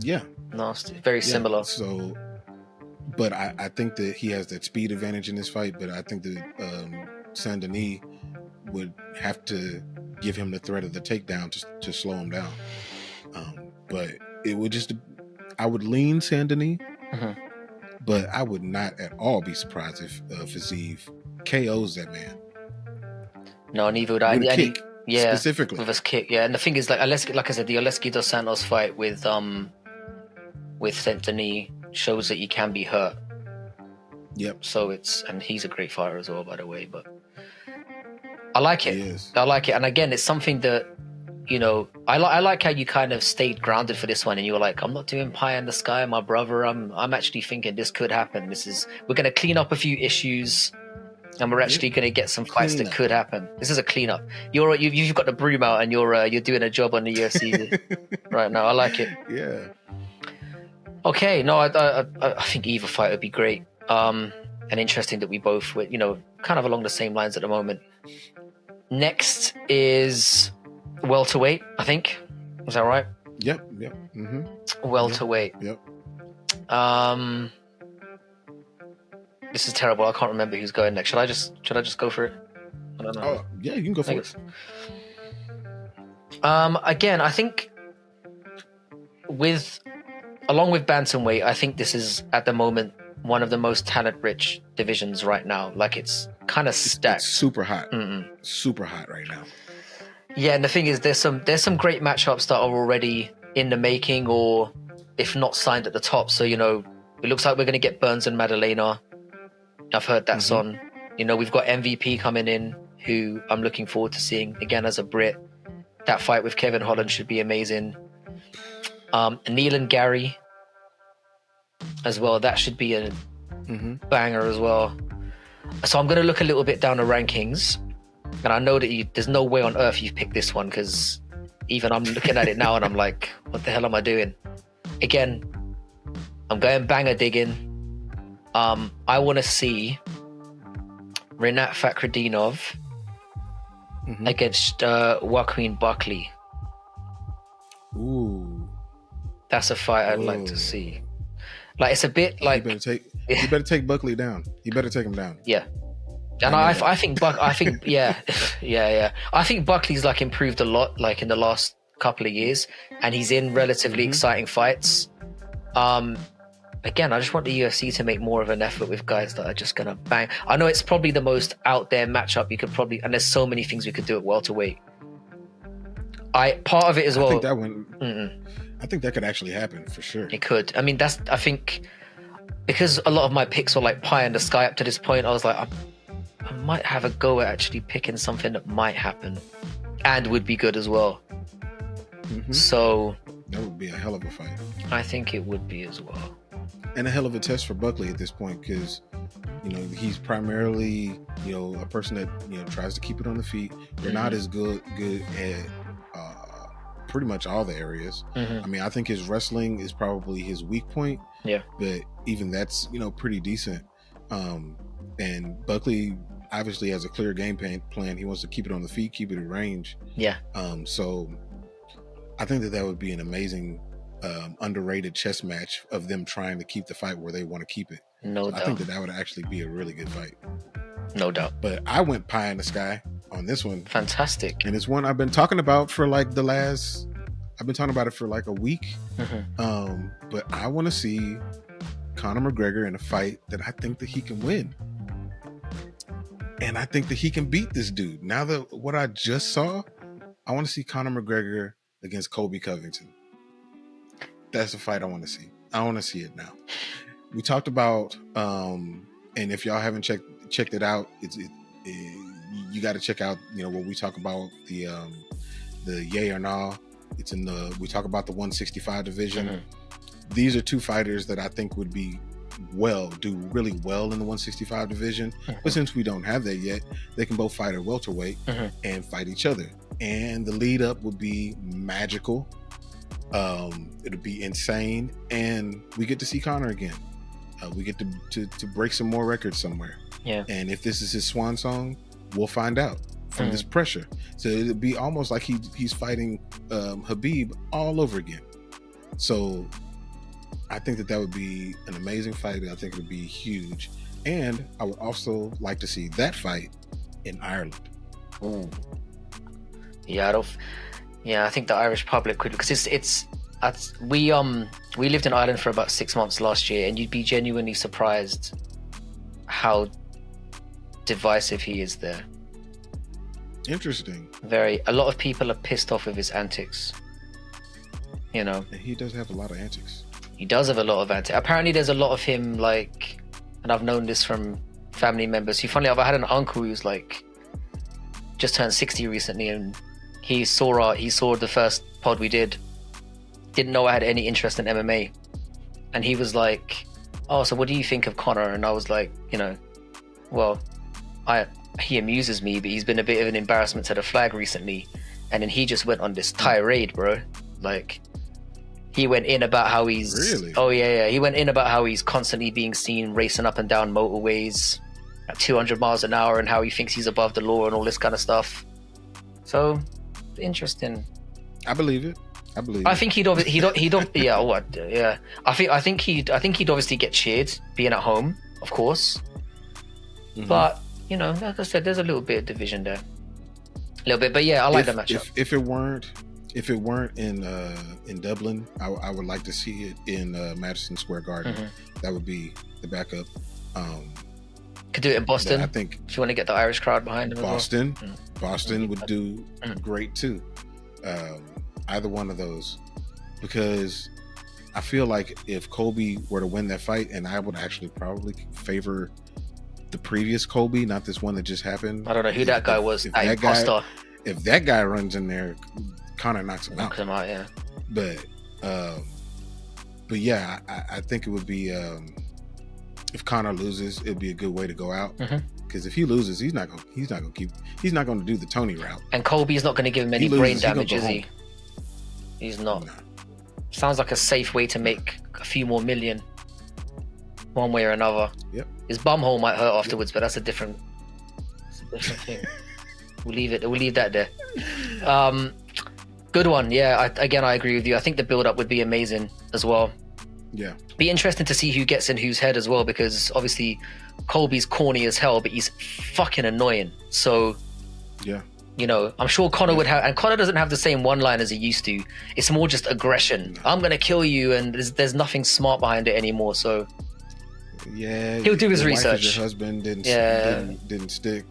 Yeah, nasty. Very similar. So, But I think that he has that speed advantage in this fight. But I think that Saint Denis would have to give him the threat of the takedown to slow him down. But it would just, I would lean Saint Denis, but I would not at all be surprised if Fiziev KOs that man. No, neither would I. With a kick, yeah, specifically with his kick. Yeah, and the thing is, like I said, the Oleski dos Santos fight with Saint Denis shows that he can be hurt. Yep. So and he's a great fighter as well, by the way. But I like it. He is. I like it, and again, it's something that, you know, I like how you kind of stayed grounded for this one, and you were like, I'm not doing pie in the sky, my brother. I'm actually thinking this could happen. We're going to clean up a few issues, and we're actually going to get some fights that could happen. This is a cleanup. You've got the broom out, and you're doing a job on the UFC right now. I like it. Yeah. Okay, no, I think either fight would be great. And interesting that we both were, you know, kind of along the same lines at the moment. Next is welterweight, I think. Is that right? Yep. Mm-hmm. Welterweight. Yep. This is terrible. I can't remember who's going next. Should I just go for it? I don't know. Oh, yeah, you can go for it. Again, I think along with Bantamweight, I think this is at the moment one of the most talent-rich divisions right now. Like, it's kind of stacked. It's super hot. Super hot right now. Yeah, and the thing is, there's some great matchups that are already in the making, or if not signed at the top. So, you know, it looks like we're going to get Burns and Madalena. I've heard that's on. You know, we've got MVP coming in, who I'm looking forward to seeing again as a Brit. That fight with Kevin Holland should be amazing. Neil and Gary as well. That should be a banger as well. So I'm going to look a little bit down the rankings. And I know that there's no way on earth you've picked this one, because even I'm looking at it now and I'm like, what the hell am I doing? Again, I'm going banger digging. I want to see Rinat Fakhretdinov against Joaquin Buckley. Ooh. That's a fight I'd like to see. Like, it's a bit like... You better take Buckley down. You better take him down. Yeah. And I think yeah. I think Buckley's like improved a lot, like in the last couple of years, and he's in relatively exciting fights. Again, I just want the UFC to make more of an effort with guys that are just gonna bang. I know it's probably the most out there matchup you could probably, and there's so many things we could do at welterweight. Part of it as well. I think that one. I think that could actually happen for sure. It could. I mean, I think because a lot of my picks were like pie in the sky up to this point, I was like, I might have a go at actually picking something that might happen and would be good as well. So that would be a hell of a fight. I think it would be as well. And a hell of a test for Buckley at this point, because, you know, he's primarily, you know, a person that, you know, tries to keep it on the feet. They're not as good at pretty much all the areas. I mean, I think his wrestling is probably his weak point. Yeah. But even that's, you know, pretty decent. And Buckley obviously has a clear game plan. He wants to keep it on the feet, keep it in range. Yeah. So I think that would be an amazing underrated chess match of them trying to keep the fight where they want to keep it. No doubt. I think that would actually be a really good fight. No doubt. But I went pie in the sky on this one. Fantastic. And it's one I've been talking about for like I've been talking about it for like a week. But I want to see Conor McGregor in a fight that I think that he can win. And I think that he can beat this dude. Now that what I just saw, I want to see Conor McGregor against Colby Covington. That's the fight I want to see. I want to see it now. We talked about, and if y'all haven't checked it out, you got to check out, you know, what we talk about, the yay or nah. It's we talk about the 165 division. These are two fighters that I think would do really well in the 165 division. But since we don't have that yet, they can both fight at welterweight and fight each other. And the lead up would be magical. It'll be insane, and we get to see Conor again. We get to break some more records somewhere. Yeah. And if this is his swan song, we'll find out from this pressure. So it'll be almost like he's fighting Habib all over again. So I think that would be an amazing fight. I think it would be huge. And I would also like to see that fight in Ireland. Ooh. Yeah, I think the Irish public could, because we lived in Ireland for about 6 months last year, and you'd be genuinely surprised how divisive he is there. Interesting. A lot of people are pissed off with his antics. You know. And he does have a lot of antics. He does have a lot of antics. Apparently there's a lot of him, like, and I've known this from family members. Funnily enough, I had an uncle who's like just turned 60 recently, and he saw the first pod we did. Didn't know I had any interest in MMA, and he was like, "Oh, so what do you think of Conor?" And I was like, well, he amuses me, but he's been a bit of an embarrassment to the flag recently. And then he just went on this tirade, bro. Like, he went in about how he's really. Oh yeah. He went in about how he's constantly being seen racing up and down motorways at 200 miles an hour, and how he thinks he's above the law and all this kind of stuff. So interesting. I believe it. I think he'd yeah. What? Yeah. I think he'd obviously get cheered being at home, of course. Mm-hmm. But like I said, there's a little bit of division there, a little bit. But yeah, I like the matchup. If it weren't in Dublin, I would like to see it in Madison Square Garden. Mm-hmm. That would be the backup. Could do it in Boston. I think if you want to get the Irish crowd behind him. Boston well. would do great too. Either one of those, because I feel like if Colby were to win that fight, and I would actually probably favor the previous Colby, not this one that just happened. I don't know who that guy was. That imposter. If that guy runs in there, Conor knocks him out. Yeah. But yeah, I think it would be if Conor loses, it'd be a good way to go out. Because if he loses, he's not going to do the Tony route. And Colby's not going to give him any brain damage, is he? He's not. No. Sounds like a safe way to make a few more million, one way or another. Yep. His bumhole might hurt afterwards, but that's a different thing. We'll leave that there. Good one. Yeah. I agree with you. I think the build up would be amazing as well. Yeah. Be interesting to see who gets in whose head as well, because obviously Colby's corny as hell, but he's fucking annoying. So yeah. I'm sure Conor would have, and Conor doesn't have the same one line as he used to. It's more just aggression. No. I'm gonna kill you, and there's nothing smart behind it anymore. So yeah, he'll do his research. Your husband didn't stick,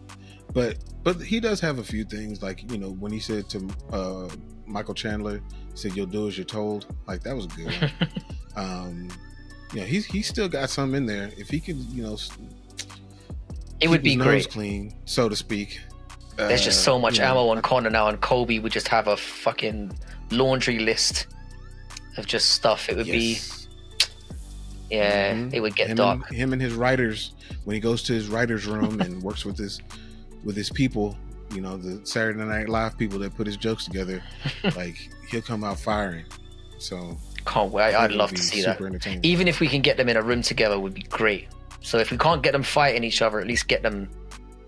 but he does have a few things, like when he said to Michael Chandler, he said you'll do as you're told. Like, that was a good one. He's still got some in there. If he could, it would be great, clean, so to speak. There's just so much ammo on Conor now, and Colby would just have a fucking laundry list of just stuff. It would be, it would get dark. Him and his writers, when he goes to his writers' room and works with his people, the Saturday Night Live people that put his jokes together, like, he'll come out firing. So can't wait. I'd love to see that. Even if we can get them in a room together, would be great. So if we can't get them fighting each other, at least get them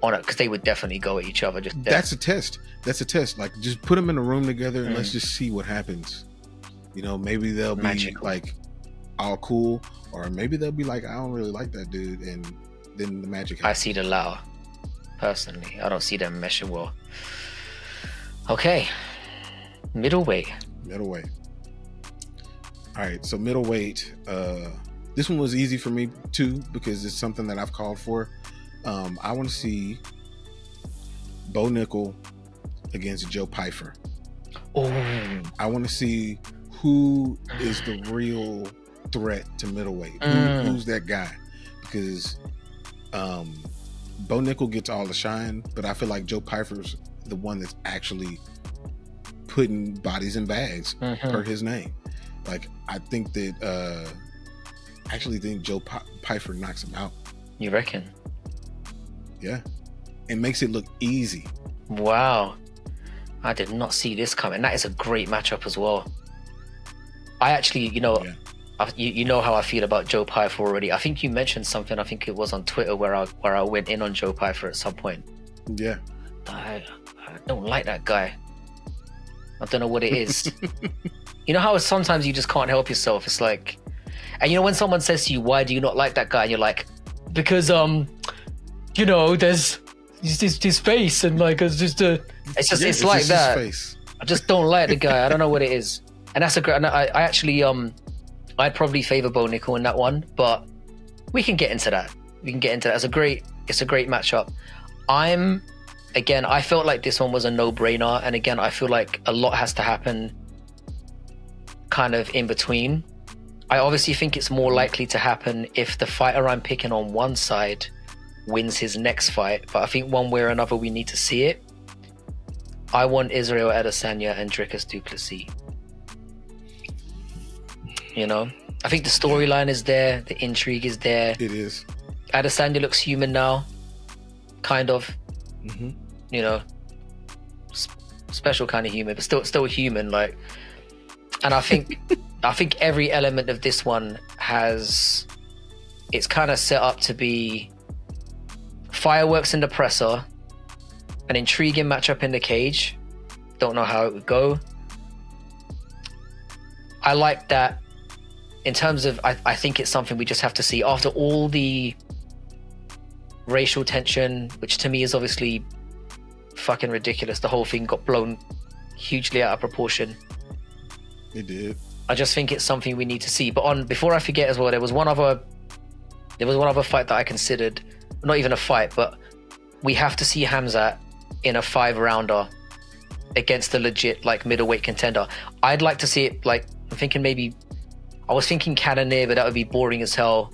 on it, because they would definitely go at each other. That's a test. Like, just put them in a room together and let's just see what happens. Maybe they'll be like all cool, or maybe they'll be like, I don't really like that dude, and then the magic happens. I see the latter. Personally, I don't see them meshing well. Okay, middleweight. All right, so middleweight. This one was easy for me too, because it's something that I've called for. I want to see Bo Nickel against Joe Pyfer. Oh, I want to see who is the real threat to middleweight. Who's that guy? Because Bo Nickel gets all the shine, but I feel like Joe Pyfer's the one that's actually putting bodies in bags per his name. Like, I think that I actually think Joe Pyfer knocks him out. You reckon? Yeah. It makes it look easy. Wow. I did not see this coming. That is a great matchup as well. I actually, you know how I feel about Joe Pyfer already. I think you mentioned something, I think it was on Twitter, where I went in on Joe Pyfer at some point. Yeah. I don't like that guy. I don't know what it is. You know how sometimes you just can't help yourself? It's like, And you know when someone says to you, "Why do you not like that guy?" and you're like, "Because you know, there's his face and like it's just it's like that. Face. I just don't like the guy. I don't know what it is." And that's a great. I actually I'd probably favor Bo Nickel in that one, but we can get into that. It's a great matchup. I felt like this one was a no-brainer, and again, I feel like a lot has to happen kind of in between. I obviously think it's more likely to happen if the fighter I'm picking on one side wins his next fight, but I think one way or another we need to see it. I want Israel Adesanya and Dricus du Plessis. You know, I think the storyline is there, the intrigue is there. It is. Adesanya looks human now, kind of. Mm-hmm. You know, special kind of human, but still human. Like, and I think every element of this one it's kind of set up to be fireworks in the presser, an intriguing matchup in the cage. Don't know how it would go. I like that. In terms of, I think it's something we just have to see after all the racial tension, which to me is obviously fucking ridiculous. The whole thing got blown hugely out of proportion. It did. I just think it's something we need to see. But before I forget as well, there was one other fight that I considered, not even a fight, but we have to see Khamzat in a 5-rounder against a legit like middleweight contender. I'd like to see it like I was thinking Cannonier, but that would be boring as hell.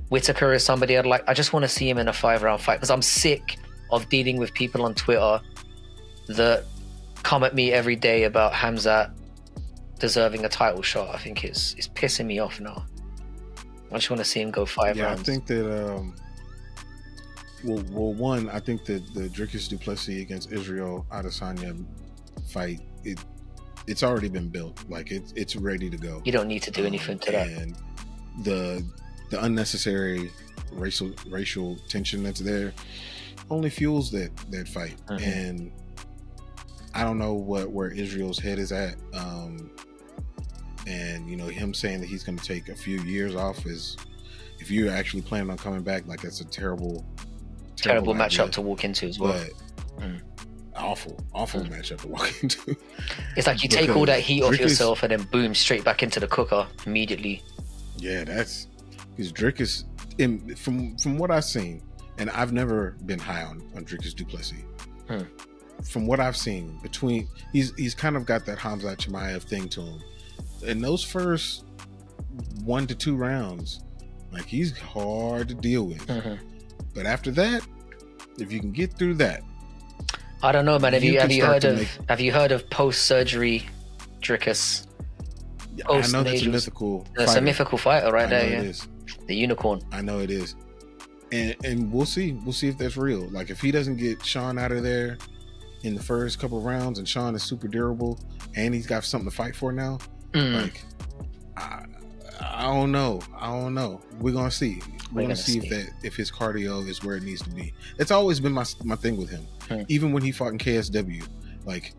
Whitaker is somebody I just want to see him in a 5-round fight, because I'm sick of dealing with people on Twitter that come at me every day about Khamzat deserving a title shot. I think it's pissing me off now. I just want to see him go 5 rounds. I think that one, I think that the Dricus du Plessis against Israel Adesanya fight, it's already been built. Like it's ready to go. You don't need to do anything to that. And the unnecessary racial tension that's there only fuels that fight. Mm-hmm. And I don't know where Israel's head is at. And you know, him saying that he's going to take a few years off is, if you're actually planning on coming back, like that's a terrible matchup to walk into as well. But awful matchup to walk into. It's like you take all that heat off yourself and then boom, straight back into the cooker immediately. Yeah, that's because Dricus, from what I've seen, and I've never been high on Dricus du Plessis. From what I've seen, he's kind of got that Khamzat Chimaev thing to him. In those first 1 to 2 rounds, like, he's hard to deal with. But after that, if you can get through that, I don't know, man. Have you heard of post-surgery Dricus? I know that's a mythical fighter. That's a mythical fighter right there. Yeah, it is. The unicorn. I know it is. And we'll see if that's real. Like, if he doesn't get Sean out of there in the first couple of rounds, and Sean is super durable and he's got something to fight for now, like, I don't know. We're gonna see. We're gonna see if his cardio is where it needs to be. It's always been my thing with him. Even when he fought in KSW, like,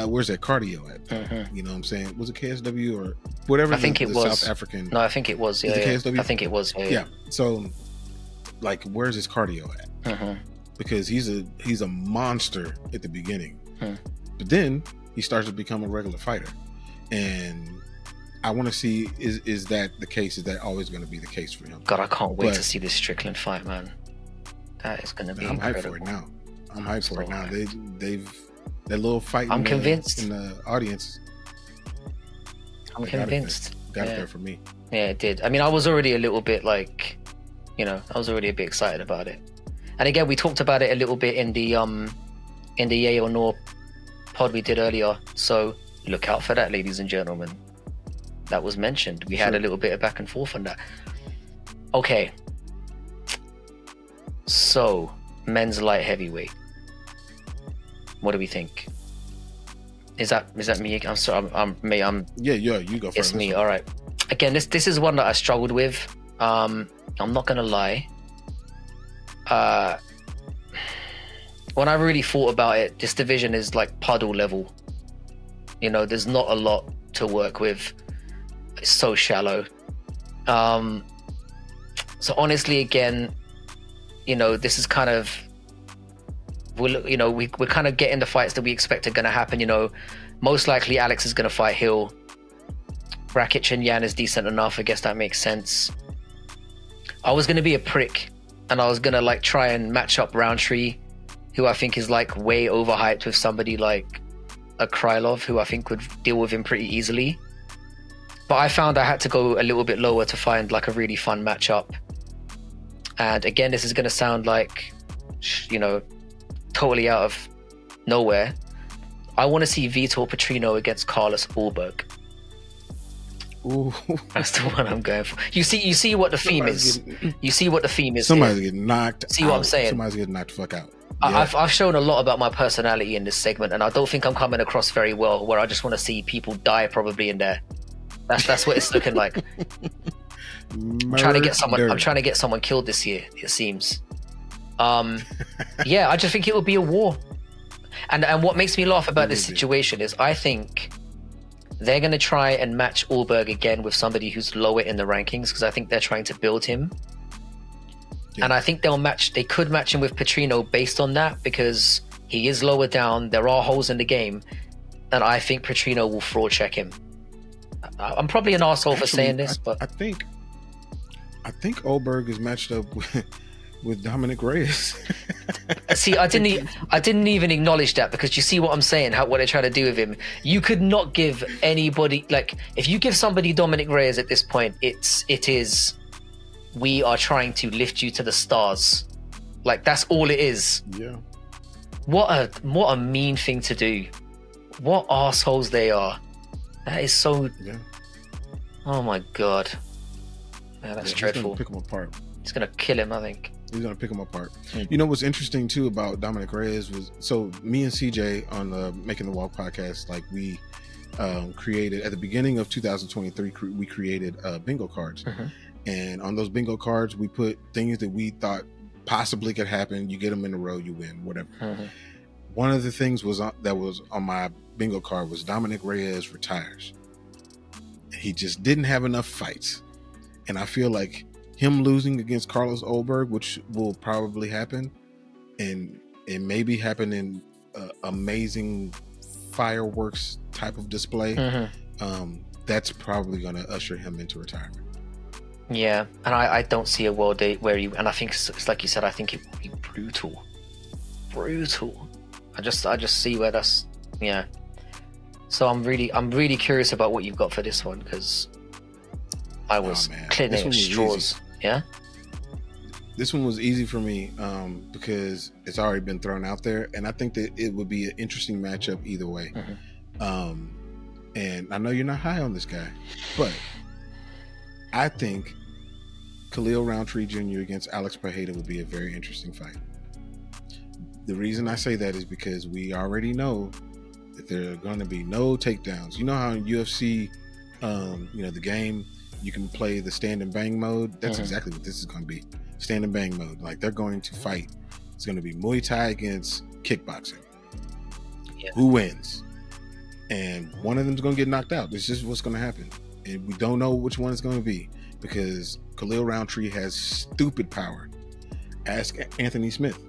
where's that cardio at? You know what I'm saying? Was it KSW or whatever? I think it was South African. No, I think it was. Yeah, KSW? I think it was. Yeah. So, like, where's his cardio at? Because he's a monster at the beginning, but then he starts to become a regular fighter, and I want to see is that the case? Is that always going to be the case for him? God, I can't wait to see this Strickland fight, man. That is going to be incredible. Hyped for it now. I'm hyped for it now. They've that little fight. I'm convinced in the audience. I'm convinced. Got it there for me. Yeah, it did. I mean, I was already a little bit like, I was already a bit excited about it. And again, we talked about it a little bit in the Yay or No pod we did earlier. So look out for that, ladies and gentlemen. That was mentioned. We had a little bit of back and forth on that. Okay. So, men's light heavyweight. What do we think? Is that me? I'm sorry. I'm me. Yeah. You go first. It's me. All right. Again, this is one that I struggled with. I'm not gonna lie. When I really thought about it, this division is like puddle level. There's not a lot to work with. It's so shallow. So honestly, again, you know, this is kind of, we're kind of getting the fights that we expect are going to happen. You know, most likely Alex is going to fight Hill. Rakic and Yan is decent enough. I guess that makes sense. I was going to be a prick, and I was going to like try and match up Roundtree, who I think is like way overhyped, with somebody like a Krylov, who I think would deal with him pretty easily. But I found I had to go a little bit lower to find like a really fun matchup. And again, this is going to sound like, you know, totally out of nowhere. I want to see Vitor Petrino against Carlos Ulberg. Ooh. That's the one I'm going for. You see what the theme is. You see what the theme is. Somebody's getting knocked. See what I'm saying? Somebody's getting knocked the fuck out. Yeah. I've shown a lot about my personality in this segment, and I don't think I'm coming across very well. Where I just want to see people die probably in there. That's what it's looking like. I'm trying to get someone killed this year, it seems. Yeah, I just think it would be a war. And what makes me laugh about this situation is I think they're going to try and match Ulberg again with somebody who's lower in the rankings, because I think they're trying to build him. Yeah. And I think they could match him with Petrino based on that, because he is lower down. There are holes in the game, and I think Petrino will fraud check him. I'm probably an arsehole for saying this, but I think Ulberg is matched up with Dominic Reyes. See, I didn't even acknowledge that, because you see what I'm saying, what they're trying to do with him. You could not give anybody, like, if you give somebody Dominic Reyes at this point, it is we are trying to lift you to the stars. Like, that's all it is. Yeah. What a mean thing to do. What assholes they are. That is so. Yeah. Oh my god. Man, that's dreadful. He's gonna pick him apart. He's gonna kill him, I think. He's gonna pick him apart. You know what's interesting too about Dominic Reyes was, so me and CJ on the Making the Walk podcast, like we created at the beginning of 2023, we created bingo cards, and on those bingo cards we put things that we thought possibly could happen. You get them in a row, you win, whatever. One of the things that was on my bingo card was Dominic Reyes retires. He just didn't have enough fights, and I feel like him losing against Carlos Ulberg, which will probably happen, and it maybe happen in amazing fireworks type of display, that's probably going to usher him into retirement. Yeah, and I don't see a world where he, and I think it's like you said, I think it would be brutal. I just see where that's, yeah. So I'm really curious about what you've got for this one, because I was cleaning at straws. Easy. Yeah. This one was easy for me because it's already been thrown out there, and I think that it would be an interesting matchup either way. And I know you're not high on this guy, but I think Khalil Roundtree Jr. against Alex Pereira would be a very interesting fight. The reason I say that is because we already know that there are going to be no takedowns. You know how in UFC, the game, you can play the stand and bang mode. That's exactly what this is going to be. Stand and bang mode. Like, they're going to fight. It's going to be Muay Thai against kickboxing. Yeah. Who wins? And one of them's going to get knocked out. This is what's going to happen. And we don't know which one it's going to be, because Khalil Roundtree has stupid power. Ask Anthony Smith.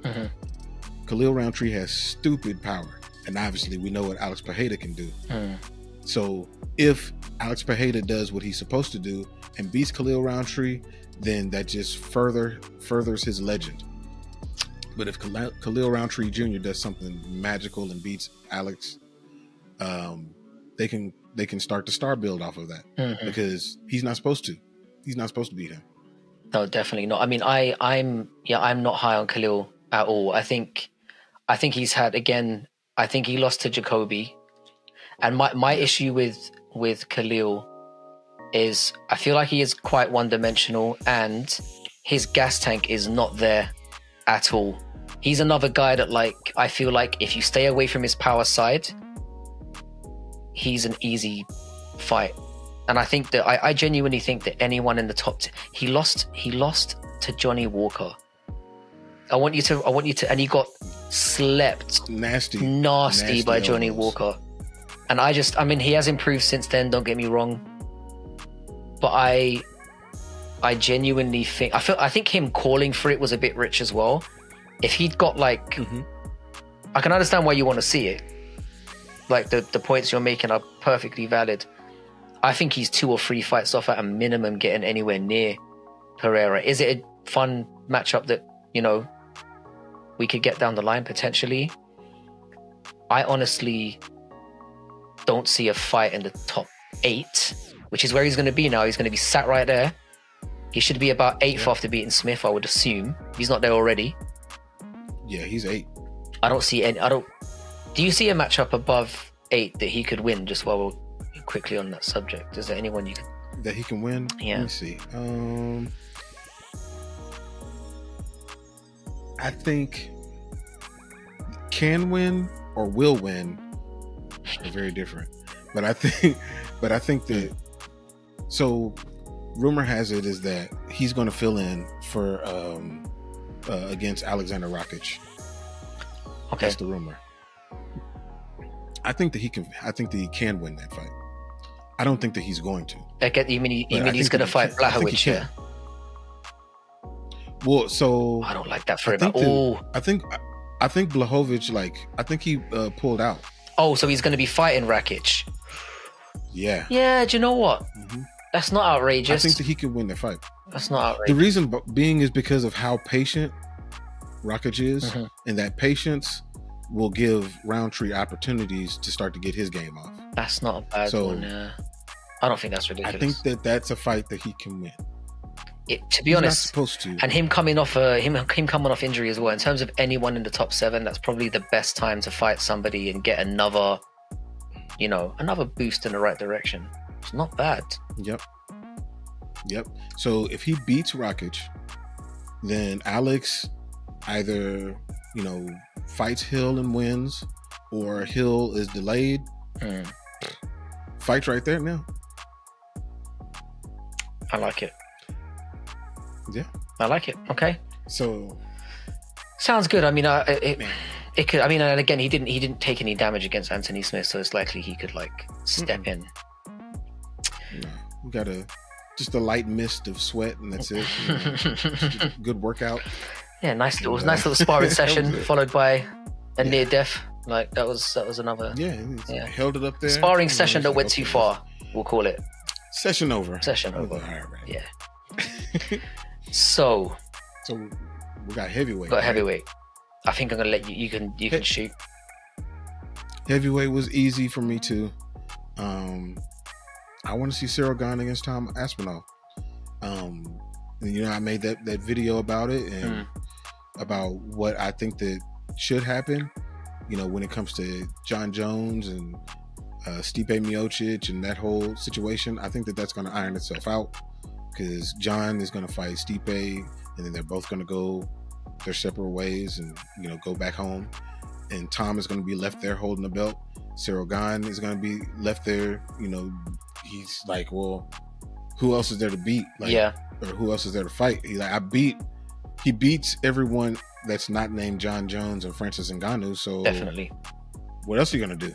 Khalil Roundtree has stupid power. And obviously we know what Alex Pereira can do. So if Alex Pereira does what he's supposed to do and beats Khalil Roundtree, then that just furthers his legend. But if Khalil Roundtree Jr. does something magical and beats Alex, they can start the star build off of that, because he's not supposed to. He's not supposed to beat him. No, definitely not. I mean, I'm not high on Khalil at all. I think he's had, again, I think he lost to Jacoby. And my issue with Khalil is I feel like he is quite one-dimensional, and his gas tank is not there at all. He's another guy that, like, I feel like if you stay away from his power side, he's an easy fight. And I think that I genuinely think that anyone in the top he lost to Johnny Walker. I want you to, and he got slept nasty by Johnny Walker. And I mean, he has improved since then, don't get me wrong. but I genuinely think I think him calling for it was a bit rich as well. If he'd got like, I can understand why you want to see it. Like the points you're making are perfectly valid. I think he's 2 or 3 fights off at a minimum getting anywhere near Pereira. Is it a fun matchup that, you know, we could get down the line potentially? I honestly don't see a fight in the top 8, which is where he's going to be now. He's going to be sat right there. He should be about 8th after beating Smith, I would assume. He's not there already. Yeah, he's 8. I don't see any. Do you see a matchup above 8 that he could win? Just while we're quickly on that subject, is there anyone you could that he can win? Yeah. Let me see. I think can win or will win are very different. But I think that, so rumor has it is that he's going to fill in for against Alexander Rakic. Okay. That's the rumor. I think that he can win that fight. I don't think that he's going to. You mean he's going to fight Blachowicz? Yeah. Well, so I don't like that for him at all. I think Blachowicz, I think he pulled out. Oh, so he's going to be fighting Rakic. Yeah. Yeah. Do you know what? That's not outrageous. I think that he could win the fight. That's not outrageous. The reason being is because of how patient Rakic is, and that patience will give Roundtree opportunities to start to get his game off. That's not a bad one. Yeah. I don't think that's ridiculous. I think that that's a fight that he can win. To be honest, not supposed to. And him coming off injury as well. In terms of anyone in the top 7, that's probably the best time to fight somebody and get another boost in the right direction. It's not bad. Yep. So if he beats Rakic, then Alex either, fights Hill and wins, or Hill is delayed. Fights right there now. I like it. Yeah, I like it. Okay. So sounds good. I mean, it could. I mean, and again, he didn't take any damage against Anthony Smith, so it's likely he could step in. No, we got just a light mist of sweat, and that's it. Good workout. Yeah, nice little sparring session followed by a near death. That was another. Yeah, held it up there. Sparring session that went too far. We'll call it. Session over. All right. Yeah. So we got heavyweight. Heavyweight. I think I'm gonna let you. You can shoot. Heavyweight was easy for me too. I want to see Cyril Gane against Tom Aspinall. I made that video about it and about what I think that should happen. When it comes to John Jones and Stipe Miocic and that whole situation, I think that that's going to iron itself out, because John is going to fight Stipe, and then they're both going to go their separate ways and go back home, and Tom is going to be left there holding the belt. Cyril Gane is going to be left there. He's like, well, who else is there to beat? Or who else is there to fight? He beats everyone that's not named John Jones or Francis Ngannou. So definitely, what else are you going to do?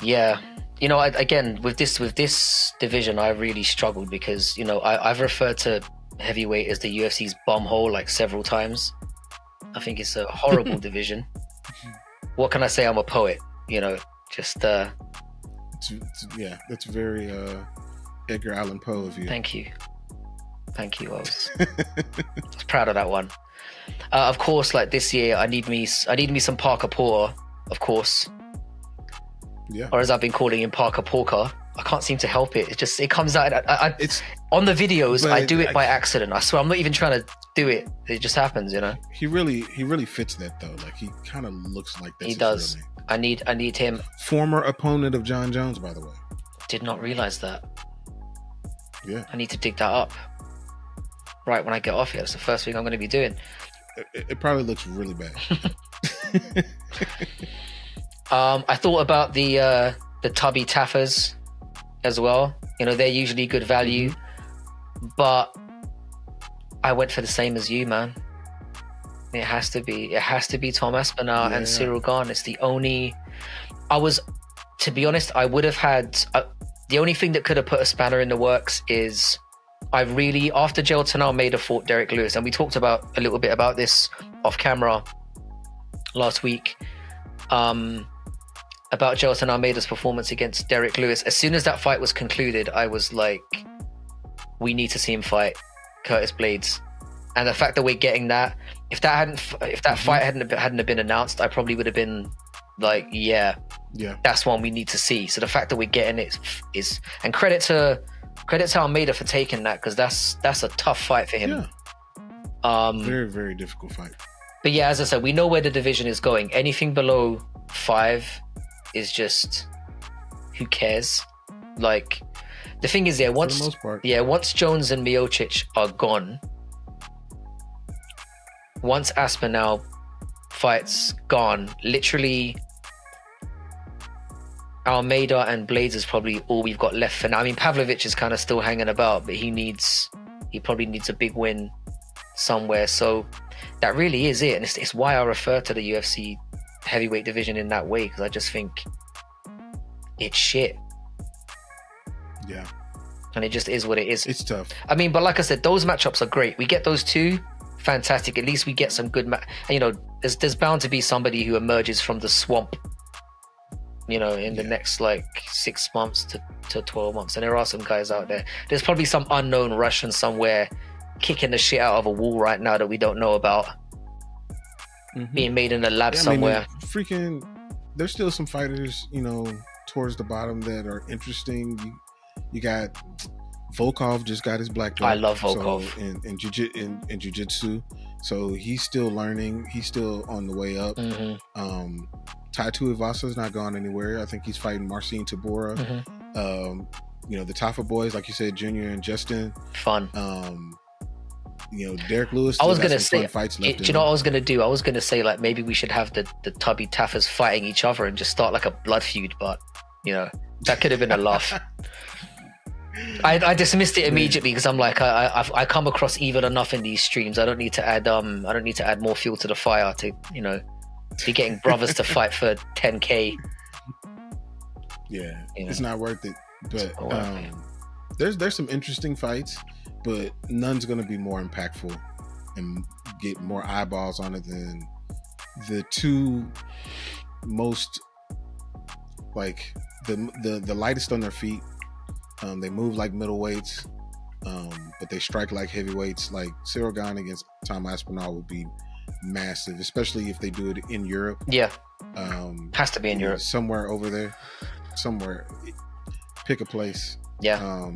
Yeah. Again, with this division, I really struggled because, I've referred to heavyweight as the UFC's bumhole several times. I think it's a horrible division. What can I say? I'm a poet, just... that's very Edgar Allan Poe of you. Thank you. I was proud of that one. Of course, this year, I need me some Parker Porter, of course. Yeah. Or as I've been calling him, Parker Porker. I can't seem to help it. It comes out. It's on the videos. I do it by accident. I swear, I'm not even trying to do it. It just happens, He really fits that though. He kind of looks like that. He does. I need him. Former opponent of John Jones, by the way. Did not realize that. Yeah. I need to dig that up. Right when I get off here, that's the first thing I'm going to be doing. It probably looks really bad. I thought about the Tubby Taffers as well. They're usually good value, but I went for the same as you, man. It has to be Tom Aspinall and Cyril Gane. It's the only. To be honest, I would have had. The only thing that could have put a spanner in the works is after Jelton Almeida fought Derek Lewis, and we talked about a little bit about this off camera last week, about Jelton Almeida's performance against Derek Lewis. As soon as that fight was concluded, I was like, we need to see him fight Curtis Blades. And the fact that we're getting that, if that fight hadn't been announced, I probably would have been like, yeah, that's one we need to see. So the fact that we're getting it is and credit to Almeida for taking that, because that's a tough fight for him. Yeah. Very, very difficult fight. But yeah, as I said, we know where the division is going. Anything below 5 is just, who cares? Like, the thing is, once Jones and Miocic are gone, once Aspinall fights gone, literally Almeida and Blades is probably all we've got left for now. I mean, Pavlovich is kind of still hanging about, but he probably needs a big win somewhere. So that really is it. And it's why I refer to the UFC heavyweight division in that way, because I just think it's shit. Yeah. And it just is what it is. It's tough. I mean, but like I said, those matchups are great. We get those two, fantastic. At least we get some good there's bound to be somebody who emerges from the swamp, in the next like 6 months to 12 months. And there are some guys out there. There's probably some unknown Russian somewhere kicking the shit out of a wall right now that we don't know about, being made in a lab somewhere. There's still some fighters, towards the bottom that are interesting. You got Volkov just got his black belt. I love Volkov. So, in jiu-jitsu. So he's still learning. He's still on the way up. Tai Tuivasa not gone anywhere. I think he's fighting Marcin Tybura. The Tafa boys, like you said, Junior and Justin. Fun. Derek Lewis. I was gonna say, fights do you know what I was gonna do? I was gonna say, like, maybe we should have the Tubby Tafas fighting each other and just start like a blood feud. But that could have been a laugh. I dismissed it immediately because I'm like, I come across evil enough in these streams. I don't need to add more fuel to the fire to be getting brothers to fight for 10K. Yeah, it's not worth it. But there's some interesting fights, but none's going to be more impactful and get more eyeballs on it than the two most, like, the lightest on their feet. They move like middleweights, but they strike like heavyweights. Like Cyril Gane against Tom Aspinall would be massive, especially if they do it in Europe. Yeah, has to be in Europe, somewhere over there. Somewhere, pick a place. Yeah,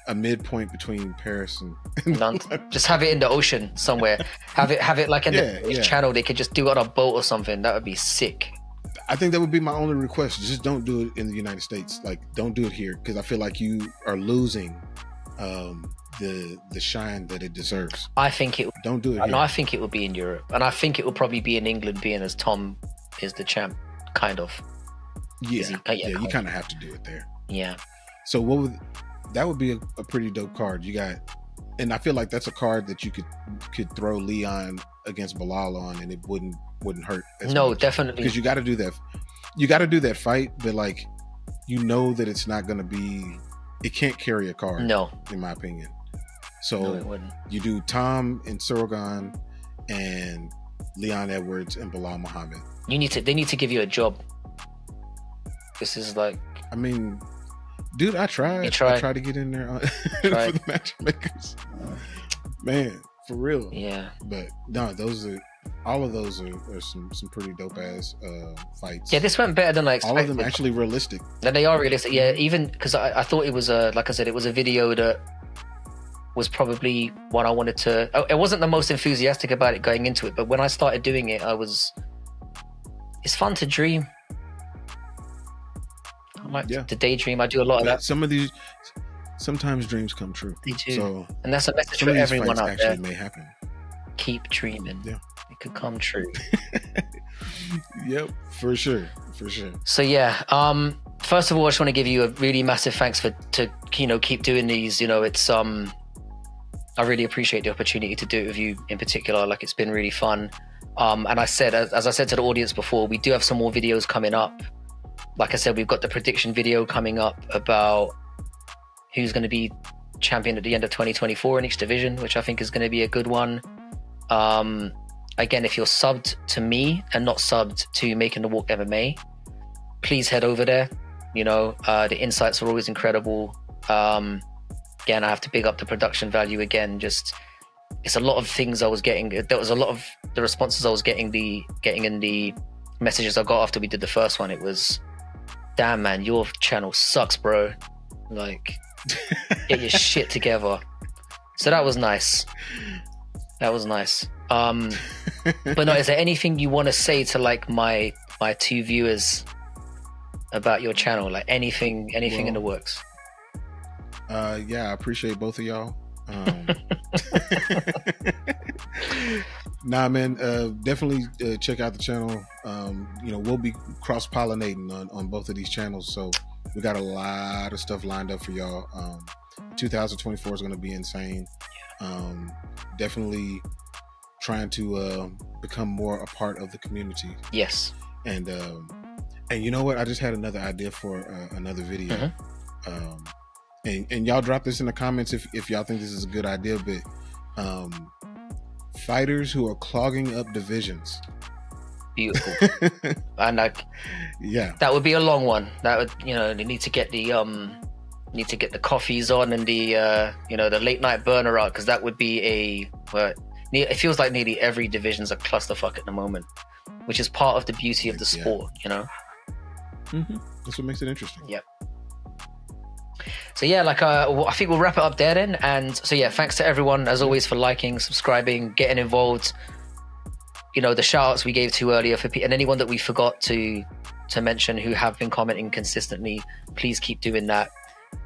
a midpoint between Paris and London. Just have it in the ocean somewhere. Have it like in the channel. They could just do it on a boat or something. That would be sick. I think that would be my only request. Just don't do it in the United States. Like, don't do it here, because I feel like you are losing the shine that it deserves. I think it. Don't do it here. No, I think it will be in Europe, and I think it will probably be in England, being as Tom is the champ, kind of. Yeah, you kind of have to do it there. Yeah. So that would be a pretty dope card. You got, and I feel like that's a card that you could throw Leon against Bilal on, and it wouldn't hurt as much. Definitely, because you got to do that. You got to do that fight, but like, that it's not going to be. It can't carry a card. No, in my opinion. So it wouldn't. You do Tom and Cyril Gane and Leon Edwards and Bilal Muhammad. They need to give you a job. This is like, I mean, dude, I tried. I tried to get in there for the matchmakers. Man, for real. Yeah. But no, all of those are some pretty dope ass fights. Yeah, this went better than I expected. All of them actually realistic. And they are realistic. Yeah, even because I thought it was like I said, it was a video that was probably one I wanted to. I wasn't the most enthusiastic about it going into it, but when I started doing it, it's fun to dream. I like to daydream. I do a lot of that. Sometimes dreams come true. They do. So and that's a message for everyone out there. May happen. Keep dreaming. Yeah. It could come true. Yep, for sure. So yeah, first of all, I just want to give you a really massive thanks to keep doing these. It's I really appreciate the opportunity to do it with you in particular. Like, it's been really fun. And I said, as I said to the audience before, we do have some more videos coming up like I said, we've got the prediction video coming up about who's going to be champion at the end of 2024 in each division, which I think is going to be a good one. Again, if you're subbed to me and not subbed to Making the Walk MMA, please head over there. You know, the insights are always incredible. Again, I have to big up the production value again. Just, it's a lot of things I was getting. There was a lot of the responses I was getting in the messages I got after we did the first one. It was, damn man, your channel sucks, bro. Like, get your shit together. So that was nice. That was nice. But no, is there anything you want to say to like my two viewers about your channel? Like anything in the works? Yeah, I appreciate both of y'all. Nah, man, definitely check out the channel. You know, we'll be cross-pollinating on both of these channels, so we got a lot of stuff lined up for y'all. 2024 is going to be insane. Definitely trying to become more a part of the community. Yes. And you know what? I just had another idea for another video. And y'all drop this in the comments if y'all think this is a good idea, but fighters who are clogging up divisions. Beautiful. And yeah, that would be a long one. That would, you know, they need to get the coffees on and the the late night burner out, because that would be it feels like nearly every division's a clusterfuck at the moment, which is part of the beauty of the sport, you know. That's what makes it interesting. Yep. So yeah, like I think we'll wrap it up there then. And so yeah, thanks to everyone as always for liking, subscribing, getting involved. You know, the shout outs we gave to earlier and anyone that we forgot to mention who have been commenting consistently, please keep doing that.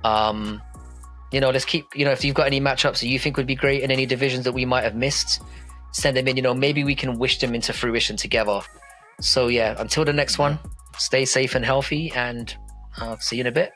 You know, let's keep, you know, if you've got any matchups that you think would be great in any divisions that we might have missed, send them in. You know, maybe we can wish them into fruition together. So yeah, until the next one, stay safe and healthy, and I'll see you in a bit.